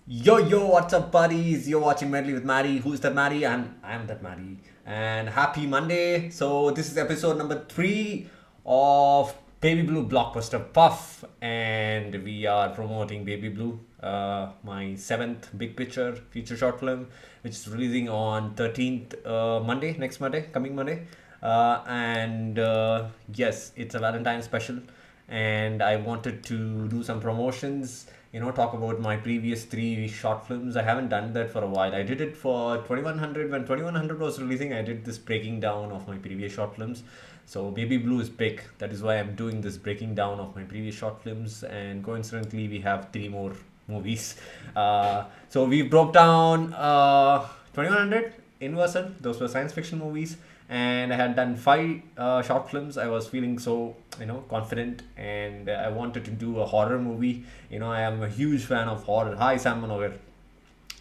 Yo, what's up, buddies? You're watching Medley with Maddie. Who's that Maddie? I'm that Maddie. And happy Monday. So, this is episode number 3 of Baby Blue Blockbuster Puff. And we are promoting Baby Blue, my 7th big picture feature short film, which is releasing on 13th next Monday, coming Monday. And yes, it's a Valentine special. And I wanted to do some promotions, talk about my previous 3 short films. I haven't done that for a while. I did it for 2100. When 2100 was releasing, I did this breaking down of my previous short films. So Baby Blue is big. That is why I'm doing this breaking down of my previous short films. And coincidentally, we have 3 more movies. So we broke down 2100, Universal. Those were science fiction movies. And I had done 5 short films. I was feeling so confident, and I wanted to do a horror movie. I am a huge fan of horror. Hi, Sam Manover.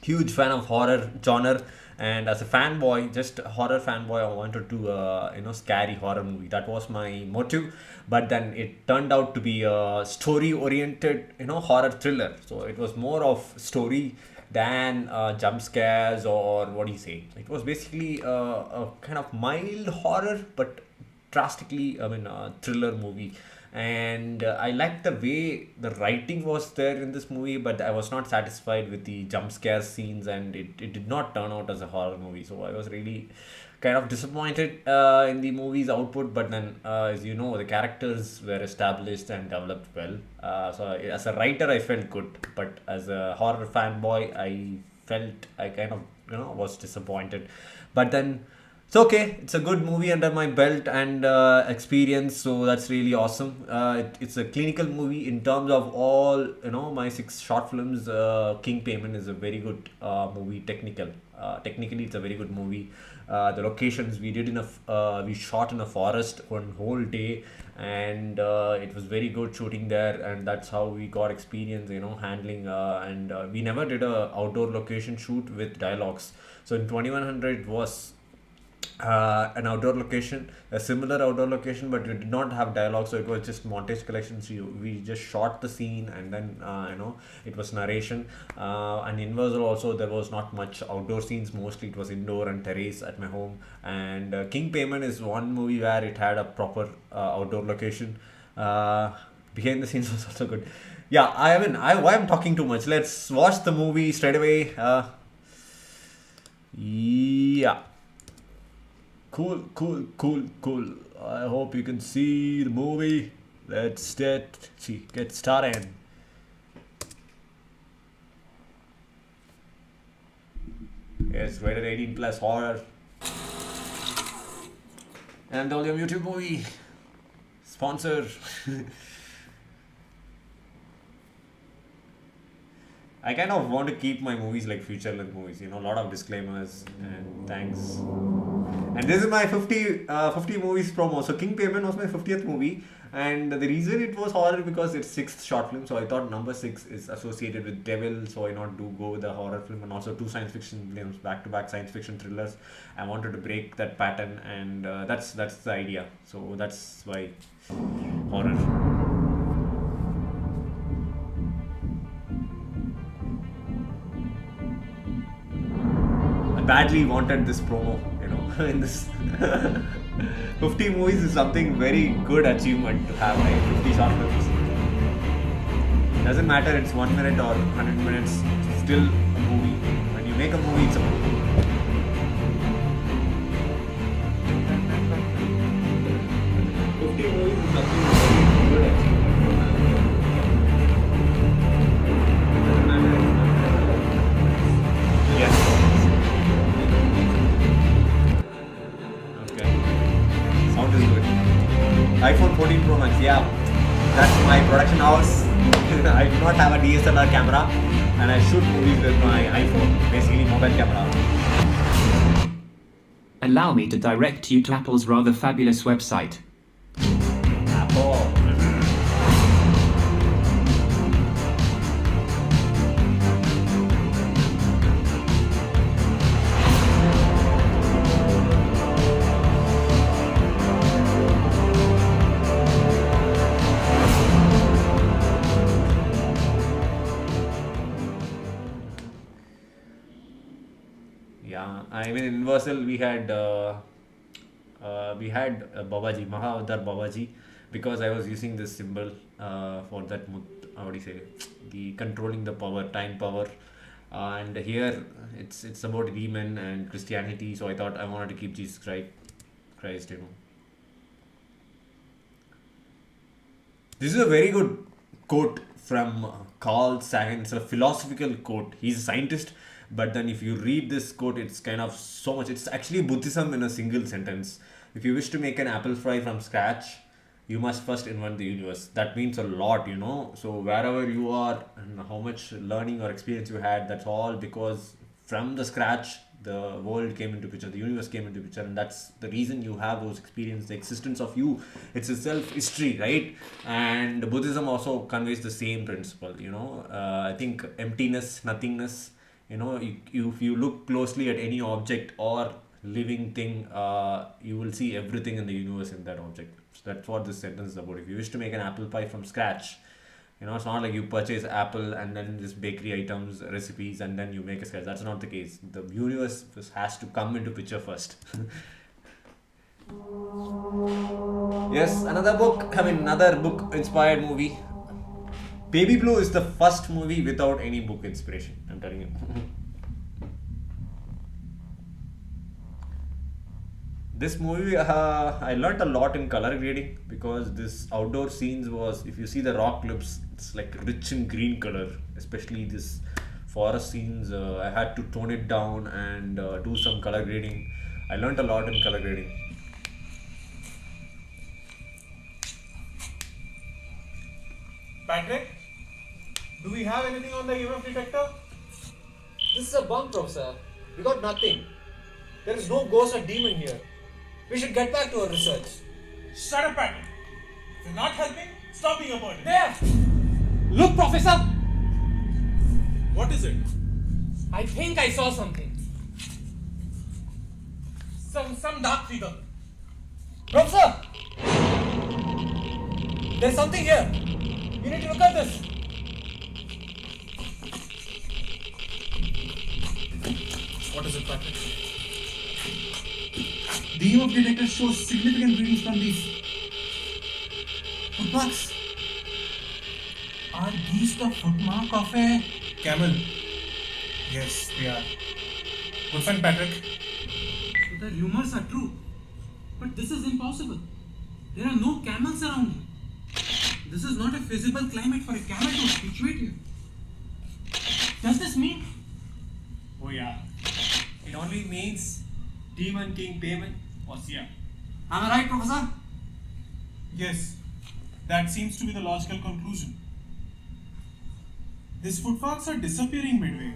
Huge fan of horror genre, and as a fanboy, just a horror fanboy, I wanted to do a scary horror movie. That was my motive. But then it turned out to be a story oriented horror thriller. So it was more of story than jump scares, or what do you say. It was basically a kind of mild horror, but drastically thriller movie. And I liked the way the writing was there in this movie, but I was not satisfied with the jump scare scenes, and it did not turn out as a horror movie. So I was really kind of disappointed in the movie's output. But then, as you know, the characters were established and developed well. So as a writer, I felt good, but as a horror fanboy, I felt I kind of was disappointed. But then it's okay. It's a good movie under my belt and experience, so that's really awesome. It's a clinical movie in terms of all my 6 short films. King Payment is a very good movie. Technically, it's a very good movie. The locations we shot in a forest one whole day, and it was very good shooting there, and that's how we got experience handling. And we never did a outdoor location shoot with dialogues. So in 2100 it was an outdoor location, a similar outdoor location, but we did not have dialogue, so it was just montage collections. We just shot the scene, and then it was narration. And in Universal also, there was not much outdoor scenes. Mostly it was indoor and terrace at my home. And King Payment is one movie where it had a proper outdoor location. Behind the scenes was also good. Yeah, why I'm talking too much. Let's watch the movie straight away. Yeah. Cool. I hope you can see the movie. Let's get started. Yes, rated 18 plus horror. And Volume YouTube movie. Sponsor. I kind of want to keep my movies like feature-length movies, a lot of disclaimers and thanks. And this is my 50 movies promo. So King Payment was my 50th movie, and the reason it was horror because it's 6th short film. So I thought number 6 is associated with devil, so why not go with the horror film, and also 2 science fiction films, back-to-back science fiction thrillers. I wanted to break that pattern, and that's the idea. So that's why horror. Badly wanted this promo, in this 50 movies is something very good achievement to have, right? 50 short films. Doesn't matter it's 1 minute or 100 minutes, it's still a movie. When you make a movie, it's a movie. 50 movies is something very good achievement. iPhone 14 Pro Max, yeah, that's my production house. I do not have a DSLR camera, and I shoot movies with my iPhone, basically mobile camera. Allow me to direct you to Apple's rather fabulous website. Apple. I mean, in Universal, we had Babaji, Mahavatar Babaji, because I was using this symbol for that, how do you say, the controlling the power, time power. And here it's about demon and Christianity, so I thought I wanted to keep Jesus Christ, you know. This is a very good quote from Carl Sagan. It's a philosophical quote. He's a scientist, but then if you read this quote, it's kind of so much. It's actually Buddhism in a single sentence. If you wish to make an apple fry from scratch, you must first invent the universe. That means a lot, you know. So wherever you are and how much learning or experience you had, that's all because from the scratch the world came into picture, the universe came into picture, and that's the reason you have those experiences. The existence of you, it's itself history, right? And Buddhism also conveys the same principle, you know. I think emptiness, nothingness, you know, if you look closely at any object or living thing, you will see everything in the universe in that object. So that's what this sentence is about. If you wish to make an apple pie from scratch, you know, it's not like you purchase apple and then just bakery items, recipes, and then you make a sketch. That's not the case. The universe has to come into picture first. Yes, another book inspired movie. Baby Blue is the first movie without any book inspiration, I'm telling you. This movie, I learnt a lot in color grading because this outdoor scenes was, if you see the rock clips, it's like rich in green color, especially this forest scenes. I had to tone it down and do some color grading. I learnt a lot in color grading. Patrick, do we have anything on the EMF detector? This is a bunk, Professor. We got nothing. There is no ghost or demon here. We should get back to our research. Shut up, Patrick. If you're not helping, stop being a burden. There! Look, Professor! What is it? I think I saw something. Some dark figure. Professor! There's something here. You need to look at this. What is it, Patrick? The EMF detector shows significant readings from these footmarks. Are these the footmark of a camel? Yes, they are. Good find, Patrick. So the rumors are true. But this is impossible. There are no camels around here. This is not a feasible climate for a camel to situate here. Does this mean? Oh yeah. It only means Demon King PAIMON was here. Am I right, Professor? Yes, that seems to be the logical conclusion. These footmarks are disappearing midway.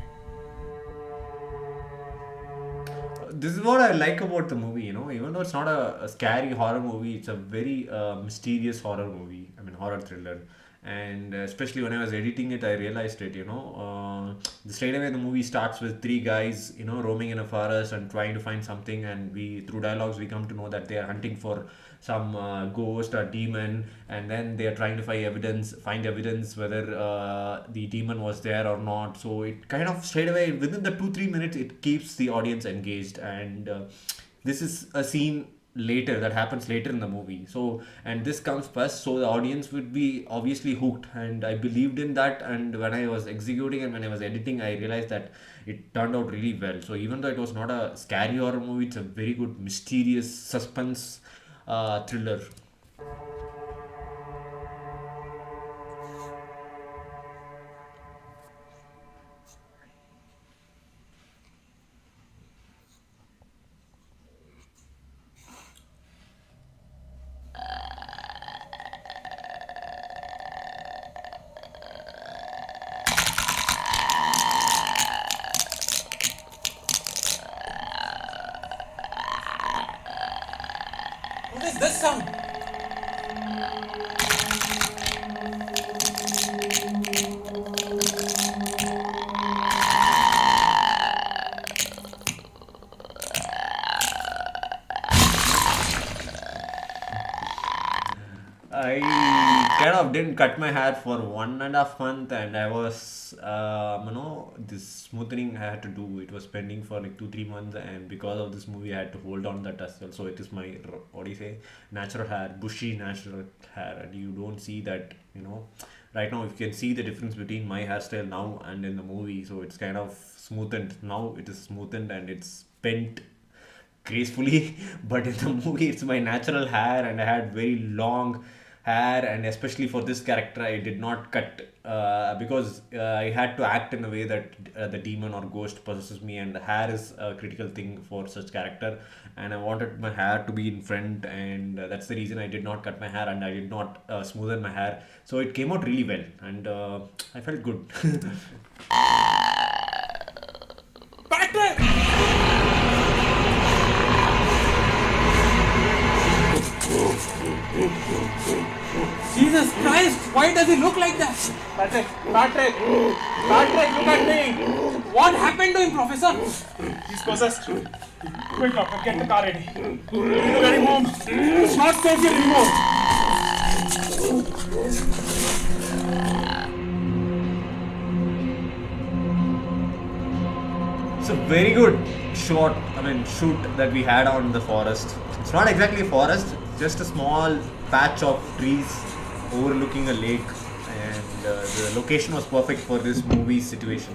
This is what I like about the movie, you know, even though it's not a scary horror movie, it's a very mysterious horror movie, I mean horror thriller. And especially when I was editing it, I realized it, you know, straight away the movie starts with three guys, you know, roaming in a forest and trying to find something, and through dialogues we come to know that they are hunting for some ghost or demon, and then they are trying to find evidence whether the demon was there or not. So it kind of straight away within the 2-3 minutes it keeps the audience engaged, and this is a scene later that happens later in the movie, so, and this comes first, so the audience would be obviously hooked, and I believed in that. And when I was executing and when I was editing, I realized that it turned out really well. So even though it was not a scary horror movie, it's a very good mysterious suspense thriller. What is this sound? I kind of didn't cut my hair for 1.5 months, and I was, this smoothing I had to do. It was pending for like 2-3 months, and because of this movie, I had to hold on that as well. So it is my, what do you say, natural hair, bushy natural hair, and you don't see that, right now. You can see the difference between my hairstyle now and in the movie. So it's kind of smoothened. Now it is smoothened and it's bent gracefully, but in the movie it's my natural hair, and I had very long hair, and especially for this character I did not cut because I had to act in a way that the demon or ghost possesses me, and hair is a critical thing for such character, and I wanted my hair to be in front, and that's the reason I did not cut my hair, and I did not smoothen my hair. So it came out really well, and I felt good. Jesus Christ, why does he look like that? Patrick, look at me. What happened to him, Professor? He's possessed. Quick, doctor, get the car ready. We need to get him home. It's not safe here anymore. It's a very good shoot that we had on the forest. It's not exactly a forest, just a small patch of trees overlooking a lake, and the location was perfect for this movie situation.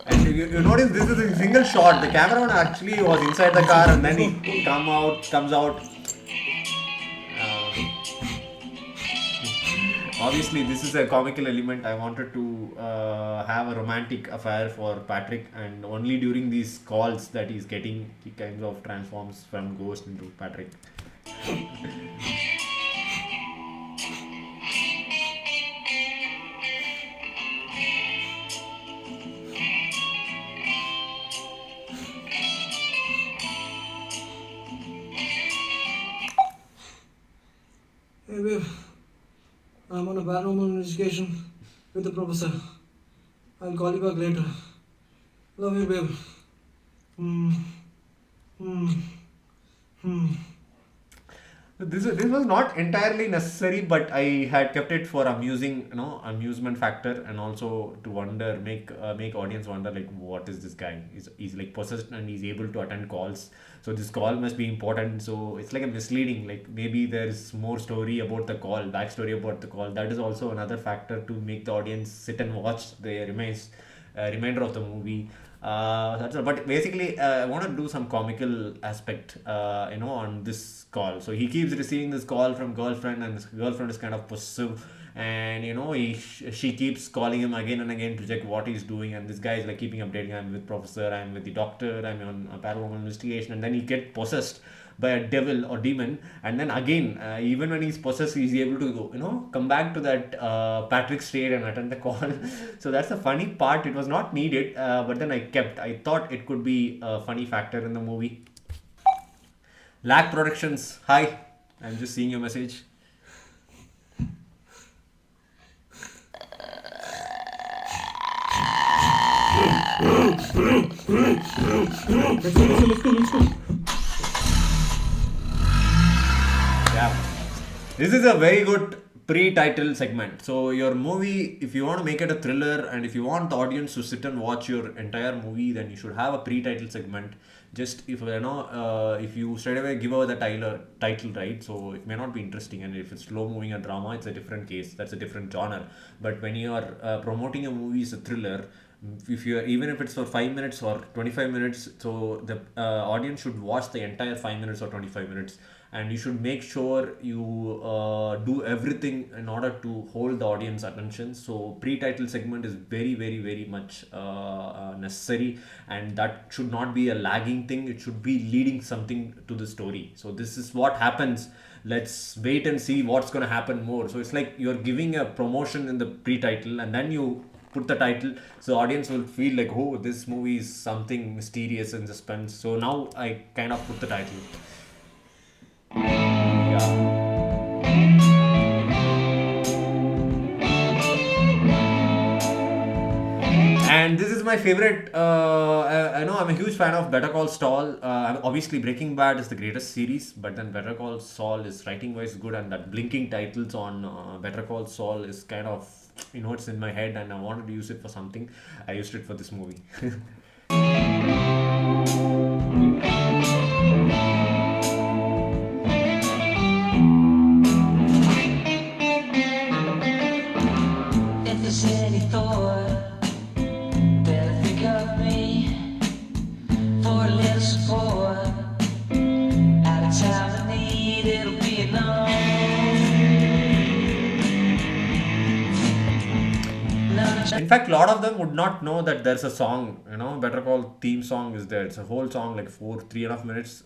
And you notice this is a single shot. The cameraman actually was inside the car, and then he comes out. Obviously, this is a comical element. I wanted to have a romantic affair for Patrick, and only during these calls that he's getting, he kind of transforms from ghost into Patrick. Hey babe, I'm on a paranormal investigation with the professor. I'll call you back later. Love you, babe. This was not entirely necessary, but I had kept it for amusement factor, and also to make audience wonder, like, what is this guy? He's like possessed and he's able to attend calls. So this call must be important. So it's like a misleading. Like maybe there's more story about the call, backstory about the call. That is also another factor to make the audience sit and watch the remainder of the movie. That's all. But basically, I want to do some comical aspect, on this call. So he keeps receiving this call from girlfriend, and his girlfriend is kind of possessive, and she keeps calling him again and again to check what he's doing, and this guy is like keeping updating. I'm with professor, I'm with the doctor, I'm on a paranormal investigation, and then he gets possessed by a devil or demon, and then again, even when he's possessed, he's able to come back to that Patrick state and attend the call. So that's the funny part. It was not needed, but then I thought it could be a funny factor in the movie. Lag Productions, hi, I'm just seeing your message. Let's go. Yeah, this is a very good pre-title segment. So your movie, if you want to make it a thriller, and if you want the audience to sit and watch your entire movie, then you should have a pre-title segment. Just if you straight away give over the title, right? So it may not be interesting, and if it's slow moving a drama, it's a different case. That's a different genre. But when you are promoting a movie as a thriller, even if it's for 5 minutes or 25 minutes, so the audience should watch the entire 5 minutes or 25 minutes, and you should make sure you do everything in order to hold the audience attention. So pre-title segment is very, very, very much necessary, and that should not be a lagging thing. It should be leading something to the story. So this is what happens. Let's wait and see what's going to happen more. So it's like you're giving a promotion in the pre-title, and then you put the title, so the audience will feel like, oh, this movie is something mysterious and suspense. So now I kind of put the title. Yeah. And this is my favorite. I know I'm a huge fan of Better Call Saul. Obviously, Breaking Bad is the greatest series, but then Better Call Saul is writing-wise good, and that blinking titles on Better Call Saul is kind of, it's in my head, and I wanted to use it for something. I used it for this movie. If there's any thought, better think of me for a little support. At a time of need, it'll be enough. In fact, a lot of them would not know that there's a song, Better Call theme song is there. It's a whole song, like 3.5 minutes.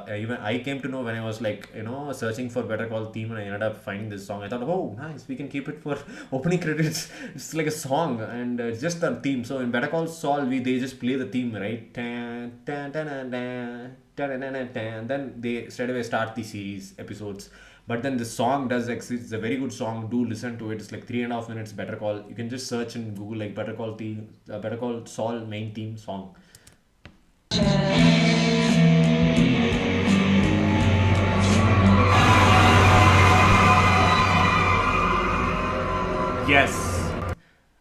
Even I came to know when I was like, searching for Better Call theme, and I ended up finding this song. I thought, oh, nice, we can keep it for opening credits. It's like a song, and it's just a theme. So in Better Call Saul, they just play the theme, right? Tan, tan, tan, tan, tan, tan, tan, tan, tan. Then they straight away start the series episodes. But then the song does exist. It's a very good song. Do listen to it. It's like 3.5 minutes. Better Call. You can just search in Google like Better Call theme, Better Call Saul main theme song. Yes.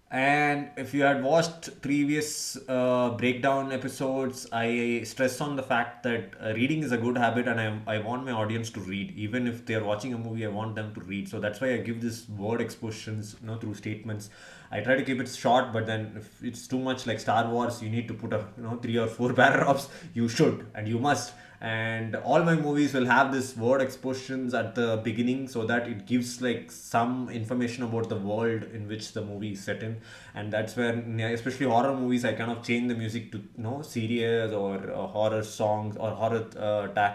And if you had watched previous breakdown episodes, I stress on the fact that reading is a good habit, and I want my audience to read. Even if they're watching a movie, I want them to read. So that's why I give this word expositions, through statements. I try to keep it short, but then if it's too much like Star Wars, you need to put 3 or 4 paragraphs. You should, and you must. And all my movies will have this word expositions at the beginning, so that it gives like some information about the world in which the movie is set in. And that's where, especially horror movies, I kind of change the music to serious or horror songs or horror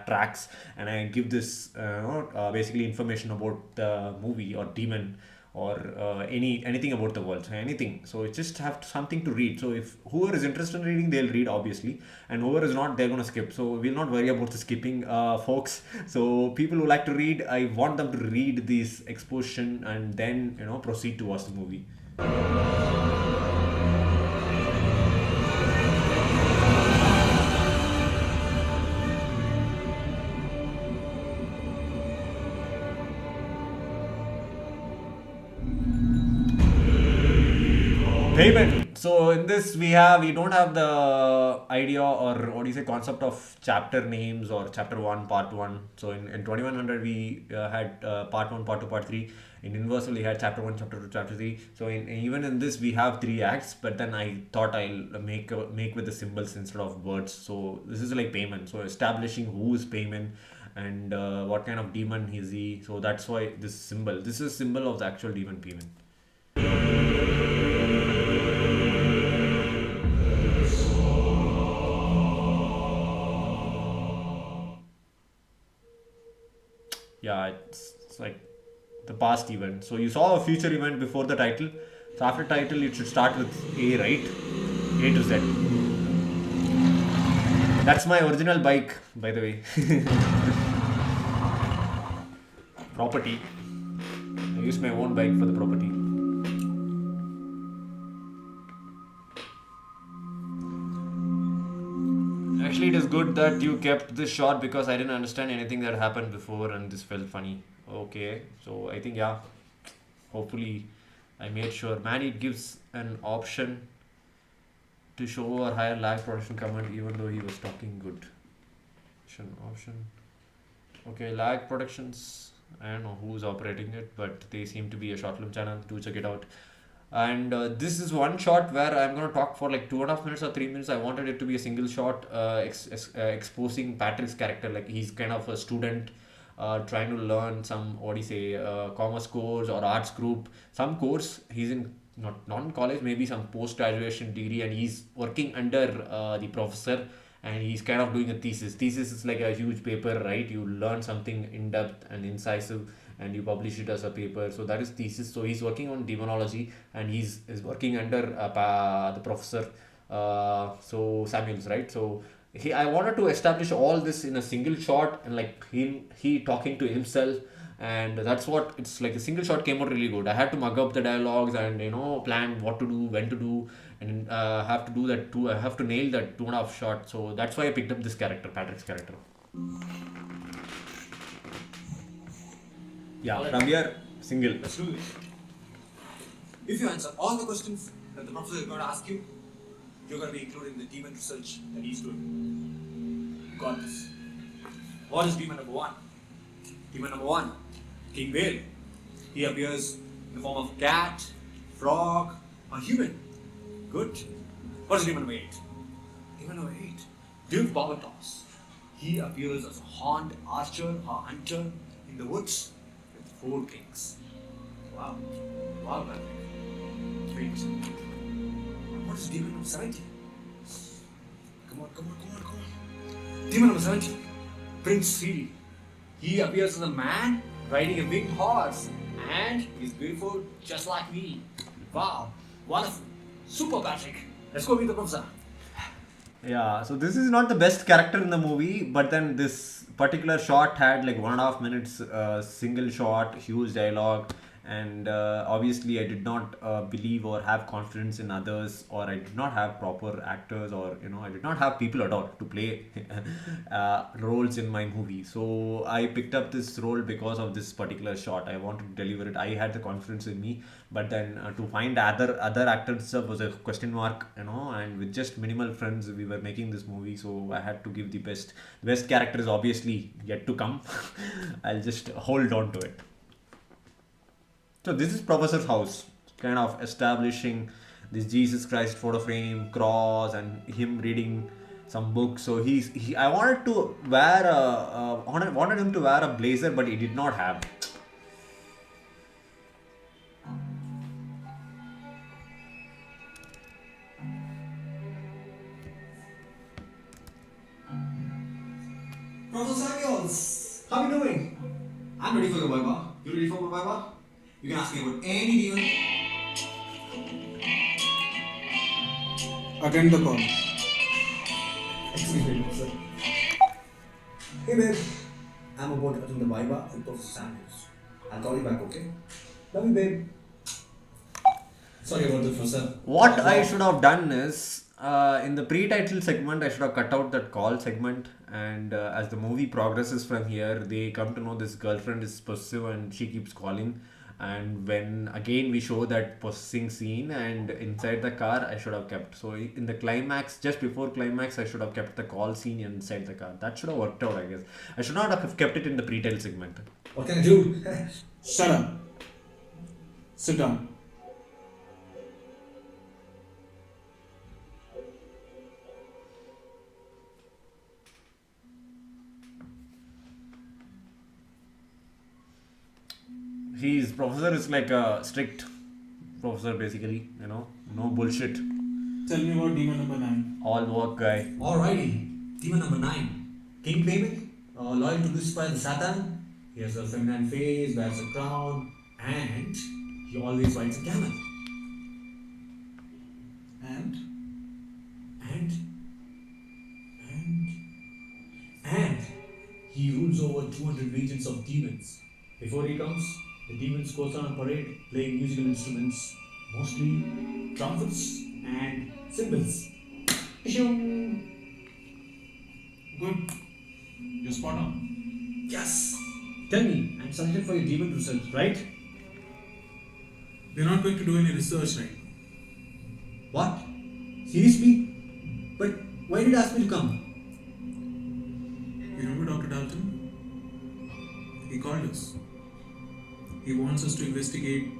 tracks, and I give this basically information about the movie or demon or anything about the world, so anything. So it just have something to read. So if whoever is interested in reading, they'll read obviously, and whoever is not, they're gonna skip. So we'll not worry about the skipping, folks. So people who like to read, I want them to read this exposition and then proceed to watch the movie. PAIMON. So in this we don't have the idea or what do you say concept of chapter names or chapter 1, part 1. So in 2100 we had part 1, part 2, part 3. In Universal we had chapter 1, chapter 2, chapter 3. So even in this we have 3 acts, but then I thought I'll make with the symbols instead of words. So this is like PAIMON. So establishing who is PAIMON and what kind of demon is he. So that's why this is a symbol of the actual demon PAIMON. Yeah, it's like the past event. So you saw a future event before the title. So after title, it should start with A, right? A to Z. That's my original bike, by the way. Property. I use my own bike for the property. Actually, it is good that you kept this short because I didn't understand anything that happened before and this felt funny. Okay, so I think, yeah, hopefully I made sure. Man, it gives an option to show or higher lag production command even though he was talking good. Option. Okay, lag productions. I don't know who's operating it, but they seem to be a short film channel. Do check it out. And this is one shot where I'm going to talk for like 2.5 minutes or 3 minutes. I wanted it to be a single shot exposing Patrick's character. Like he's kind of a student trying to learn some, commerce course or arts group. Some course. He's in not college, maybe some post-graduation degree, and he's working under the professor. And he's kind of doing a thesis. Thesis is like a huge paper, right? You learn something in depth and incisive, and you publish it as a paper. So that is thesis. So he's working on demonology, and he's working under the professor, so Samuels, right? So I wanted to establish all this in a single shot, and like he talking to himself, and that's what it's like. A single shot came out really good. I had to mug up the dialogues and plan what to do, when to do, and have to do that two. I have to nail that 2.5 shot. So that's why I picked up this character, Patrick's character. Yeah, from here, single. Let's do this. If you answer all the questions that the professor is going to ask you, you're going to be included in the demon research that he's doing. You got this. What is demon number 1? Demon number 1, King Whale. He appears in the form of cat, frog, or human. Good. What is demon number 8? Demon number 8, Duke Bogatos. He appears as a horned archer or hunter in the woods with 4 kings. Wow. Wow, man. Wait. What is demon number 17? Come on. Demon number 17, Prince Siri. He appears as a man riding a winged horse and he's beautiful just like me. Wow. Wonderful. Super, Patrick. Let's go meet the professor. Yeah, so this is not the best character in the movie, but then this particular shot had like 1.5 minutes, single shot, huge dialogue, and obviously I did not believe or have confidence in others, or I did not have proper actors, or I did not have people at all to play roles in my movie. So I picked up this role because of this particular shot. I wanted to deliver it. I had the confidence in me, but then to find other actors was a question mark, and with just minimal friends we were making this movie, so I had to give the best. The best character is obviously yet to come. I'll just hold on to it. So this is Professor's house, kind of establishing this Jesus Christ photo frame, cross, and him reading some books. So I wanted to wear wanted him to wear a blazer, but he did not have. Professor Samuels, how are you doing? I'm ready for the Viva. You ready for my Viva? You can ask me about any demon. Attend the call. Excuse me, sir. Hey babe, I'm about to attend the Viva with Professor Samuels. I'll call you back, okay? Love you, babe. Sorry about that, Professor. What I should have done is, in the pre-title segment, I should have cut out that call segment, and as the movie progresses from here, they come to know this girlfriend is possessive and she keeps calling. And when again we show that possessing scene, and inside the car I should have kept. So in the climax, just before climax, I should have kept the call scene inside the car. That should have worked out, I guess. I should not have kept it in the pre-title segment. What can I do? Shut up. Sit down. Professor is like a strict professor, basically, no bullshit. Tell me about demon number 9. All work guy. Alrighty. Demon number 9. King PAIMON, loyal to Lucifer the Satan. He has a feminine face, wears a crown, and he always rides a camel. And? And he rules over 200 regions of demons. Before he comes, the demons goes on a parade playing musical instruments, mostly trumpets and cymbals. Good. You're spot on. Yes! Tell me, I'm selected for your demon research, right? We're not going to do any research right now. What? Seriously? But why did you ask me to come? You remember Dr. Dalton? He called us. He wants us to investigate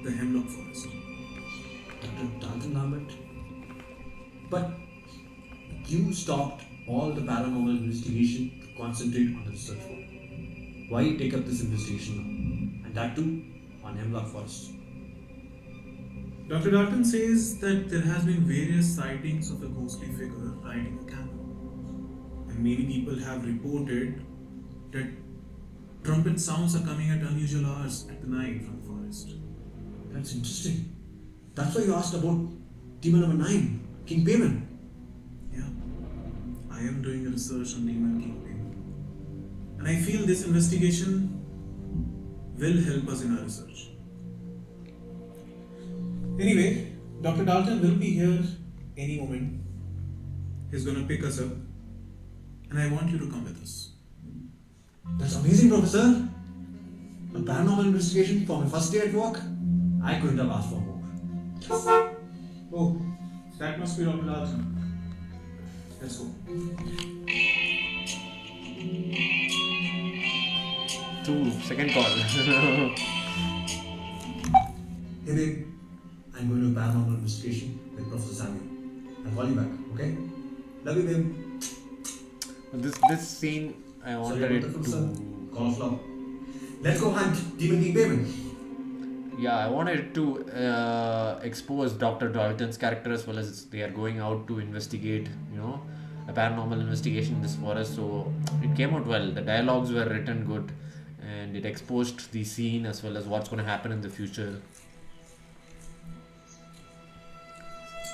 the hemlock forest. Dr. Dalton Lambert? But you stopped all the paranormal investigation to concentrate on the research work. Why take up this investigation now? And that too on hemlock forest. Dr. Dalton says that there has been various sightings of a ghostly figure riding a camel. And many people have reported that trumpet sounds are coming at unusual hours at the night from the forest. That's interesting. That's why you asked about demon number 9, King PAIMON. Yeah, I am doing a research on Demon King PAIMON. And I feel this investigation will help us in our research. Anyway, Dr. Dalton will be here any moment. He's gonna pick us up, and I want you to come with us. That's amazing, Professor. A paranormal investigation for my first day at work? I couldn't have asked for more. Oh, that must be Dr. Dalton. Let's go. Second call. Hey babe, I'm going to a paranormal investigation with Professor Samuel. I'll call you back, okay? Love you, babe. This scene, I wanted Sorry, it about the full to. sun. Call off now. Let's go hunt Demon King Payment. Yeah, I wanted to expose Dr. Dalton's character as well as they are going out to investigate, a paranormal investigation in this forest. So it came out well. The dialogues were written good, and it exposed the scene as well as what's going to happen in the future.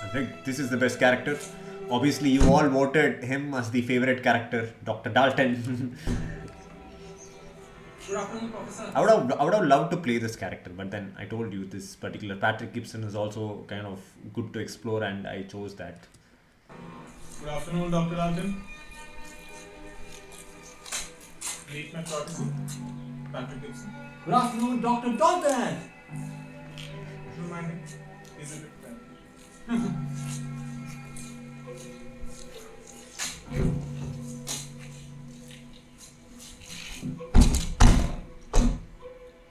I think this is the best character. Obviously, you all voted him as the favorite character, Dr. Dalton. Good afternoon, Professor. I would have loved to play this character, but then I told you this particular Patrick Gibson is also kind of good to explore, and I chose that. Good afternoon, Dr. Dalton. Meet my courtesy, Patrick Gibson. Good afternoon, Dr. Dalton. Don't mind him. He's a bit bad.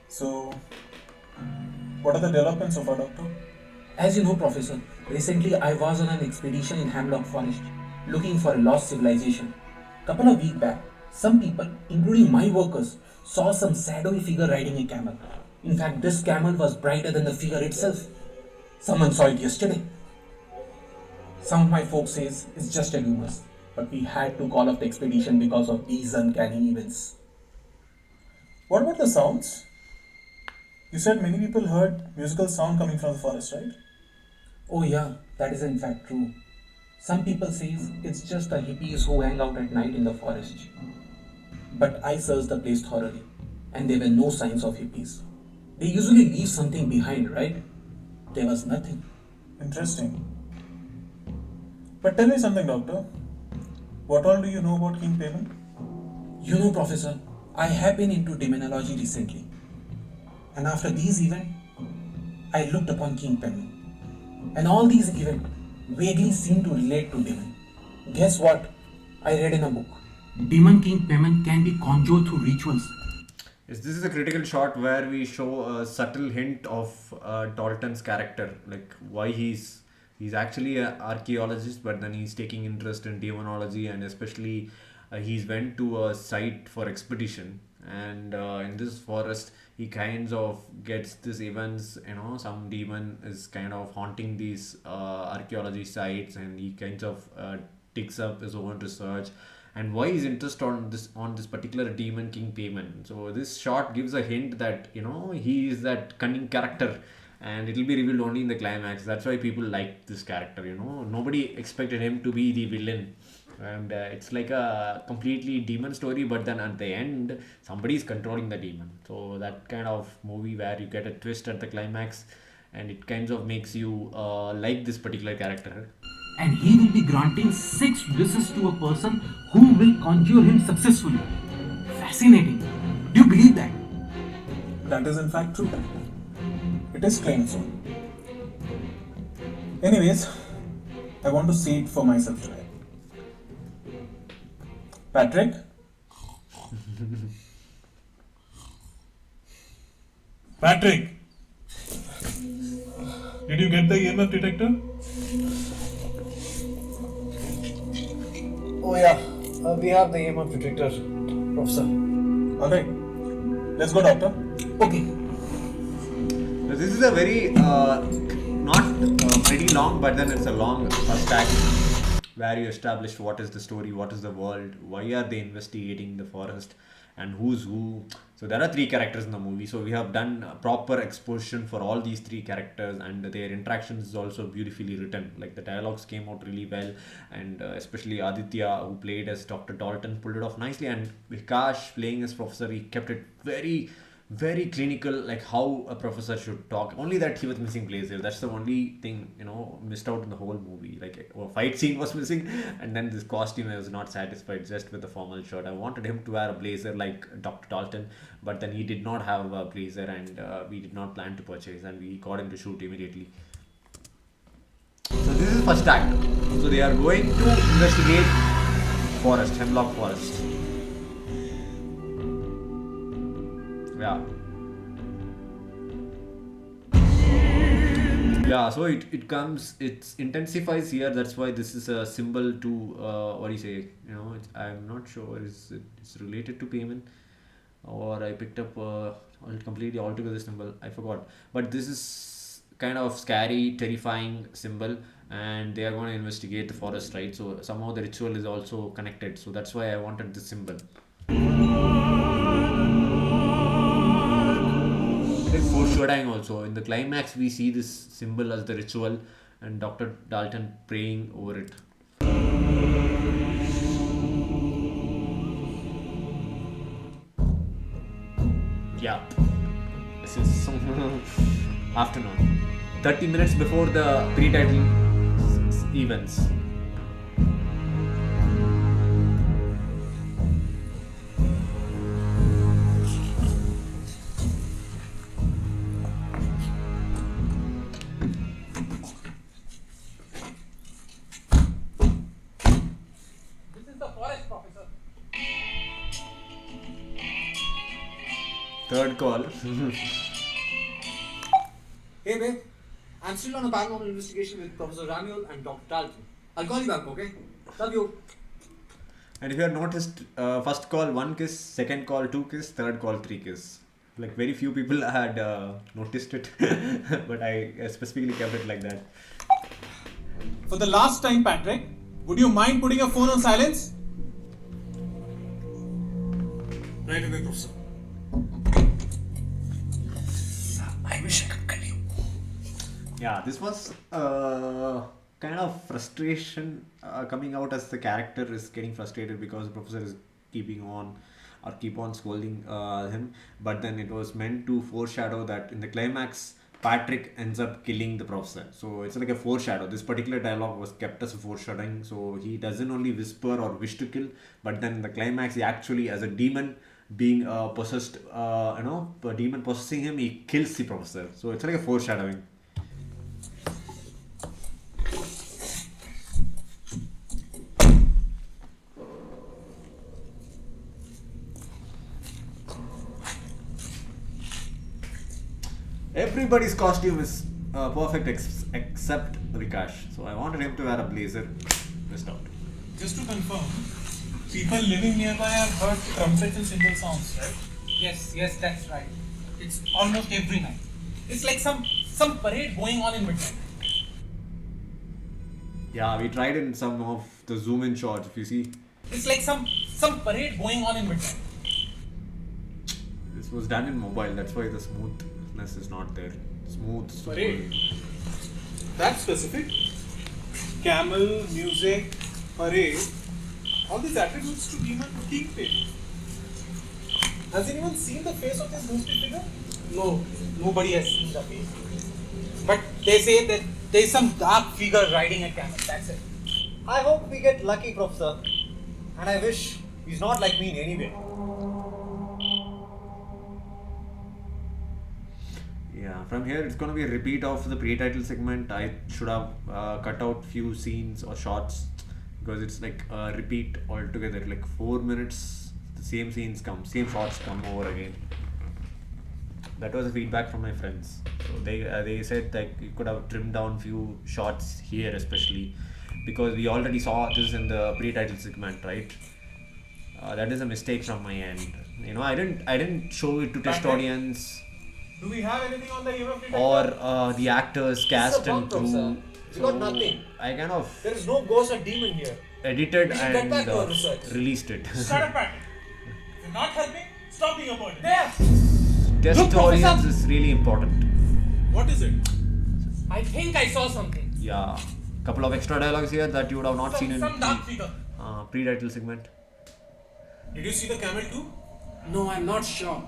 So, what are the developments so far, Doctor? As you know, Professor, recently I was on an expedition in Hemlock Forest looking for a lost civilization. Couple of weeks back, some people, including my workers, saw some shadowy figure riding a camel. In fact, this camel was brighter than the figure itself. Someone saw it yesterday. Some of my folks says it's just a rumors, but we had to call off the expedition because of these uncanny events. What about the sounds? You said many people heard musical sound coming from the forest, right? Oh yeah, that is in fact true. Some people says it's just the hippies who hang out at night in the forest. But I searched the place thoroughly, and there were no signs of hippies. They usually leave something behind, right? There was nothing. Interesting. But tell me something, Doctor. What all do you know about King Payment? You know, Professor, I have been into demonology recently. And after these events, I looked upon King Payment. And all these events vaguely seem to relate to demon. Guess what? I read in a book. Demon King Payment can be conjured through rituals. Yes, this is a critical shot where we show a subtle hint of Dalton's character, like why he's actually an archaeologist, but then he's taking interest in demonology, and especially he's went to a site for expedition, and in this forest he kind of gets these events, some demon is kind of haunting these archaeology sites, and he kind of digs up his own research. And why is interest on this particular demon King Payment? So this shot gives a hint that he is that cunning character, and it will be revealed only in the climax. That's why people like this character. Nobody expected him to be the villain, and it's like a completely demon story. But then at the end, somebody is controlling the demon. So that kind of movie where you get a twist at the climax, and it kind of makes you like this particular character. And he will be granting 6 wishes to a person who will conjure him successfully. Fascinating. Do you believe that? That is in fact true. It is claimed so. Anyways, I want to see it for myself today. Patrick? Patrick! Did you get the EMF detector? Oh yeah, we have the EMF detector, Professor. Alright, let's go, Doctor. Okay. So this is a very not pretty long, but then it's a long first act where you establish what is the story, what is the world, why are they investigating the forest, and who's who. So there are 3 characters in the movie. So we have done a proper exposition for all these 3 characters, and their interactions is also beautifully written. Like the dialogues came out really well, and especially Aditya, who played as Dr. Dalton, pulled it off nicely, and Vikash playing as Professor, he kept it very very clinical, like how a professor should talk. Only that he was missing blazer. That's the only thing, missed out in the whole movie. Like a fight scene was missing, and then this costume, I was not satisfied just with the formal shirt. I wanted him to wear a blazer like Dr. Dalton, but then he did not have a blazer, and we did not plan to purchase, and we got him to shoot immediately. So this is first act. So they are going to investigate hemlock forest. Yeah. Yeah, so it intensifies here. That's why this is a symbol to what do you say? I'm not sure it's related to PAIMON, or I picked up completely altogether symbol. I forgot. But this is kind of scary, terrifying symbol, and they are going to investigate the forest, right? So somehow the ritual is also connected. So that's why I wanted this symbol. It's foreshadowing also. In the climax, we see this symbol as the ritual, and Dr. Dalton praying over it. Yeah, this is afternoon. 30 minutes before the pre-title events. Third call. Hey babe, I'm still on a paranormal investigation with Professor Ramiel and Dr. Dalton. I'll call you back, okay? Love you. And if you have noticed, first call 1 kiss, second call 2 kiss, third call 3 kiss. Like very few people had noticed it, but I specifically kept it like that. For the last time, Patrick, would you mind putting your phone on silence? Right away, Professor. I wish I could kill you. Yeah, this was kind of frustration coming out as the character is getting frustrated because the professor is keep on scolding him. But then it was meant to foreshadow that in the climax, Patrick ends up killing the professor. So it's like a foreshadow. This particular dialogue was kept as a foreshadowing. So he doesn't only whisper or wish to kill, but then in the climax, he actually, as a demon being possessed, a demon possessing him, he kills the professor. So it's like a foreshadowing. Everybody's costume is perfect except Vikash. So I wanted him to wear a blazer. Missed out. Just to confirm, people living nearby have heard trumpet and cymbal sounds, right? Yes, that's right. It's almost every night. It's like some parade going on in midnight. Yeah, we tried in some of the zoom in shots, if you see. It's like some parade going on in midnight. This was done in mobile, that's why the smoothness is not there. Smooth. Parade. That's specific. Camel, music, parade. All these attributes to demon kingpin. Has anyone seen the face of this ghostly figure? No, nobody has seen the face. But they say that there is some dark figure riding a camel. That's it. I hope we get lucky, Professor. And I wish he's not like me in any way. Yeah, from here it's going to be a repeat of the pre-title segment. I should have cut out few scenes or shots because it's like a repeat altogether. Like 4 minutes, the same scenes come, same shots come over again. That was the feedback from my friends. So they said that you could have trimmed down few shots here, especially because we already saw this in the pre-title segment, right? That is a mistake from my end. I didn't show it to test audience. Do we have anything on the EMF detector? Or the actors, cast and crew. We got nothing. I kind of There is no ghost or demon here. edited We should get back to our and research. released it. Shut up, Patrick. If you're not helping, stop being a burden. There! Test Look, audience Professor. is really important. What is it? I think I saw something. Yeah, couple of extra dialogues here that you would have not seen in Some dark figure. pre-title segment. Did you see the camel too? No, I'm not sure.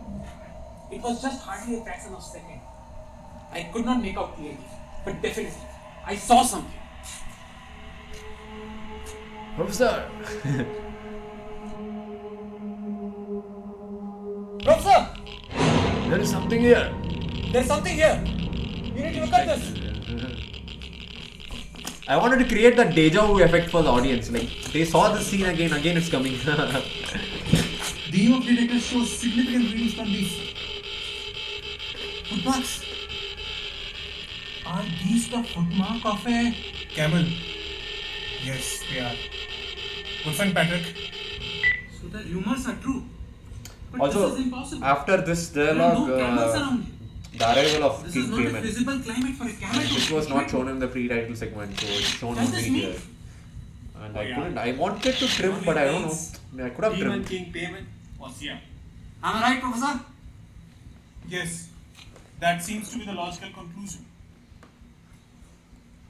It was just hardly a fraction of a second. I could not make out clearly, but definitely, I saw something. Professor! Professor! There is something here. There's something here. You need to look at this. I wanted to create that deja vu effect for the audience. Like, they saw the scene again it's coming. The EMF detector shows significant readings from these footmarks. Are these the footmark of a camel? Yes, they are. Good friend Patrick. So the rumors are true. But Also, this is impossible. after this There are dialogue, no camels around here. the arrival of This King is not a Payment, feasible climate for a camel to which was not situate shown in the pre-title segment, so it's shown Does only this mean- here. And Oh, I yeah. couldn't. I wanted to trim, but I don't know. I could have Demon trimmed. King Payment was here. Am I right, Professor? Yes, that seems to be the logical conclusion.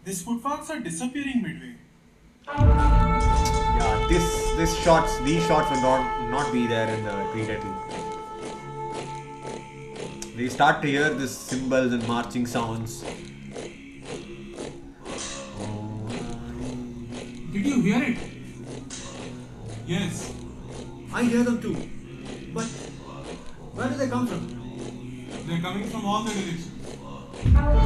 These footmarks are disappearing midway. Yeah, these shots will not be there in the pre-title. We start to hear these cymbals and marching sounds. Did you hear it? Yes, I hear them too. But where do they come from? they're coming from all the directions.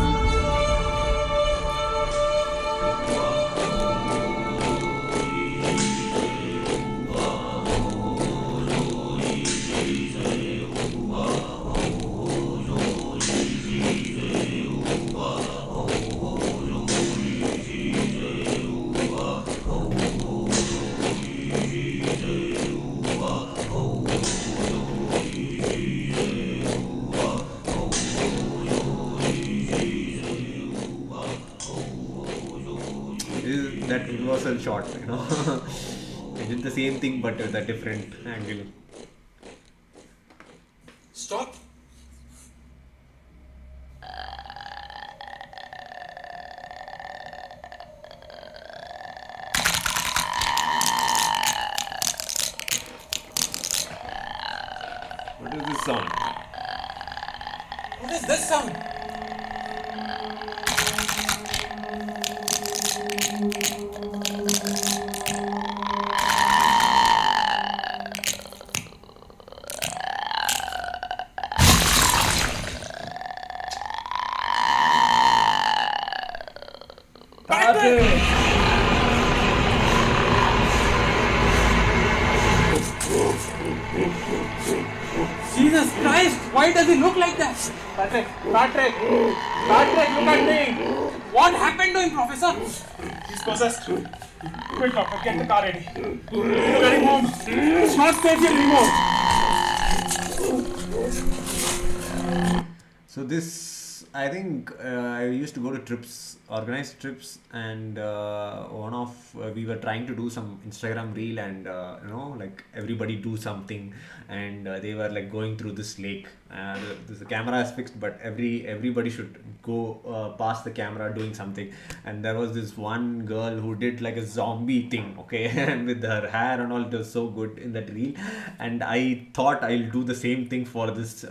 This is that reversal shot, They did the same thing but with a different angle. Stop. What is this sound? What is this sound? Jesus Christ! Why does he look like that? Patrick, look at me! What happened to him, Professor? He's possessed. Quick, doctor, get the car ready. We're getting home. It's not safe here anymore. So this, I think I used to go to trips, organized trips, and we were trying to do some Instagram reel, and like everybody do something, and they were like going through this lake. The camera is fixed, but everybody should go past the camera doing something. And there was this one girl who did like a zombie thing, okay, and with her hair and all, it was so good in that reel. And I thought I'll do the same thing for this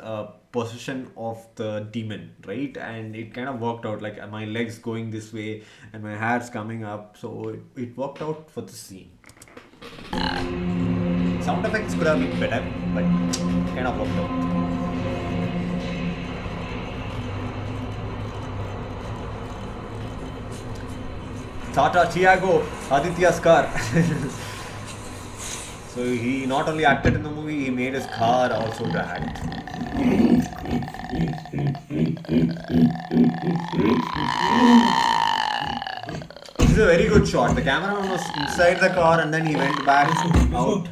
possession of the demon, right? And it kind of worked out, like my legs going this way and my hair's coming up, so it worked out for the scene. Sound effects could have been better, but kind of worked out. Tata Tiago, Aditya's car. So he not only acted in the movie, he made his car also drag. This is a very good shot. The cameraman was inside the car and then he went back out.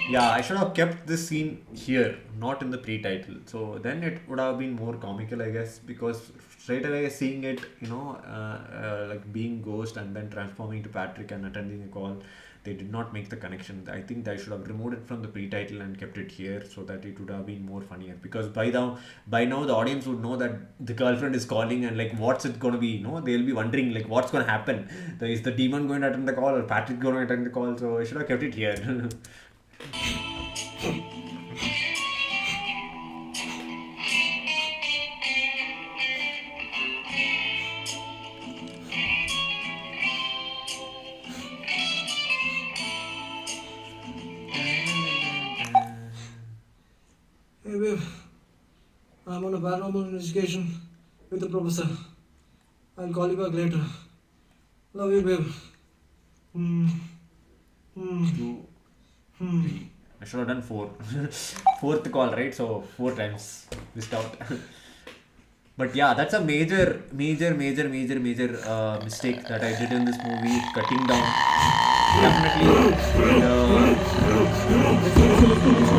Yeah, I should have kept this scene here, not in the pre-title. So then it would have been more comical, I guess, because straight away seeing it, like being Ghost and then transforming to Patrick and attending a call. They did not make the connection. I think they should have removed it from the pre-title and kept it here so that it would have been more funnier. Because by now the audience would know that the girlfriend is calling and like what's it gonna be? You know, they'll be wondering like what's gonna happen. Is the demon going to attend the call or Patrick going to attend the call? So I should have kept it here. Hey babe, I'm on a paranormal investigation with the professor. I'll call you back later. Love you, babe. Two, three. I should have done 4. Fourth call, right? So 4 times missed out. But yeah, that's a major mistake that I did in this movie. Cutting down. Definitely,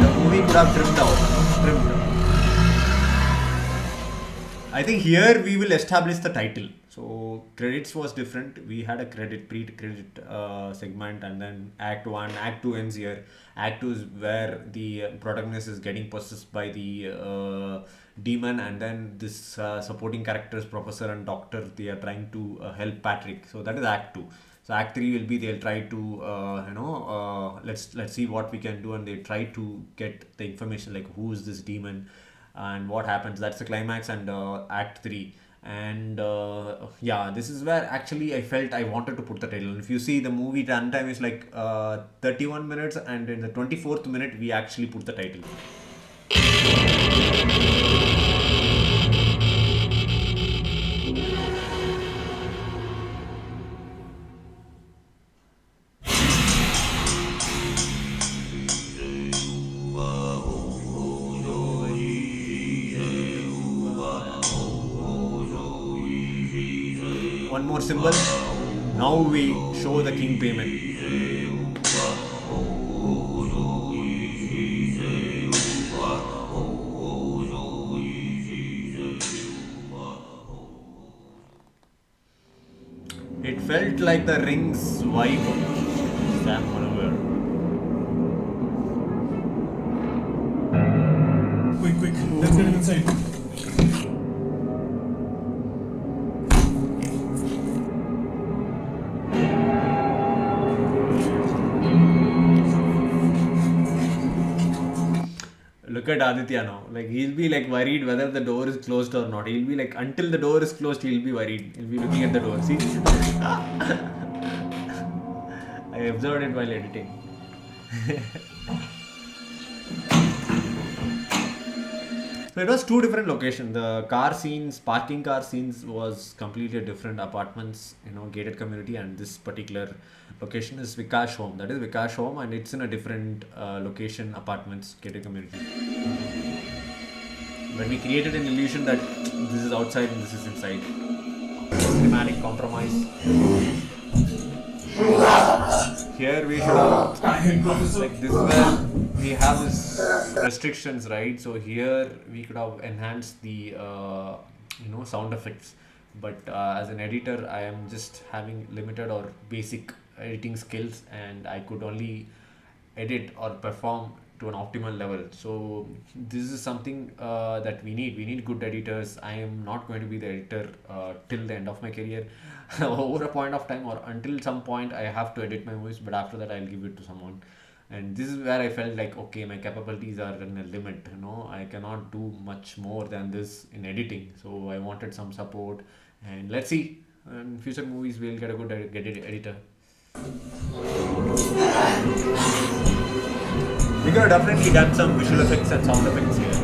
the movie could have trimmed down. I think here we will establish the title. So credits was different. We had a pre-credit segment, and then Act 1, Act 2 ends here. Act 2 is where the protagonist is getting possessed by the demon, and then this supporting characters, Professor and Doctor, they are trying to help Patrick. So that is Act 2. So Act 3 will be they'll try to let's see what we can do, and they try to get the information like who is this demon and what happens. That's the climax and Act 3. And yeah, this is where actually I felt I wanted to put the title. If you see the movie runtime is like 31 minutes, and in the 24th minute we actually put the title. One more symbol. Now we show the king payment. It felt like the Rings vibe. Sam Manover. Quick, let's get him inside. Look at Aditya now. Like he'll be like worried whether the door is closed or not. He'll be like until the door is closed, he'll be worried. He'll be looking at the door. See? I observed it while editing. So it was 2 different locations. The parking car scenes was completely different apartments, gated community, and this particular location is Vikash home. That is Vikash home, and it's in a different location, apartments, gated community. But we created an illusion that this is outside and this is inside. Thematic compromise. Here we should have, like this is where we have this restrictions, right? So here we could have enhanced the sound effects, but as an editor I am just having limited or basic editing skills, and I could only edit or perform to an optimal level. So this is something that we need good editors. I am not going to be the editor till the end of my career. Over a point of time or until some point I have to edit my voice, but after that I'll give it to someone. And this is where I felt like, okay, my capabilities are in a limit, I cannot do much more than this in editing. So I wanted some support, and let's see, in future movies we'll get a good editor. We could have definitely done some visual effects and sound effects here.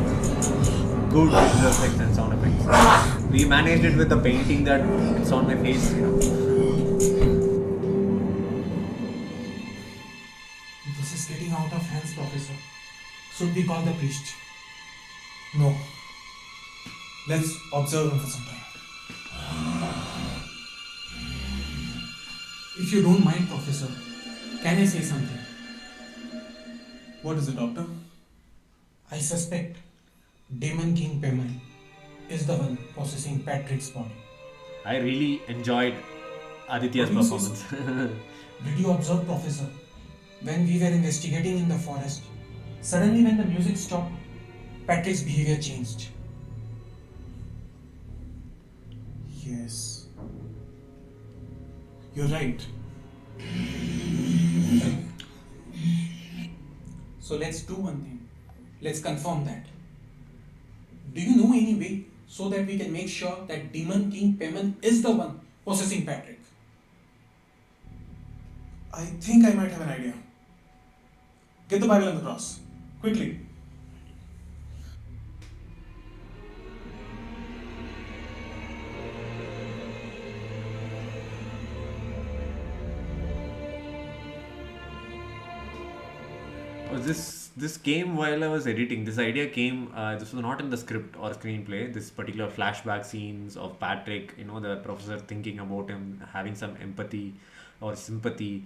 Good visual effects and sound effects. We managed it with the painting that it's on my face, This is getting out of hands, Professor. Should we call the priest? No. Let's observe him for some time. If you don't mind, Professor, can I say something? What is it, Doctor? I suspect Demon King PAIMON is the one possessing Patrick's body. I really enjoyed Aditya's What do you say, performance. Did you observe, Professor? When we were investigating in the forest, suddenly when the music stopped, Patrick's behavior changed. Yes. You're right. So let's do one thing. Let's confirm that. Do you know any way so that we can make sure that Demon King PAIMON is the one possessing Patrick? I think I might have an idea. Get the Bible and the cross. Quickly. This came while I was editing. This idea came. This was not in the script or screenplay. This particular flashback scenes of Patrick. The professor thinking about him, having some empathy or sympathy.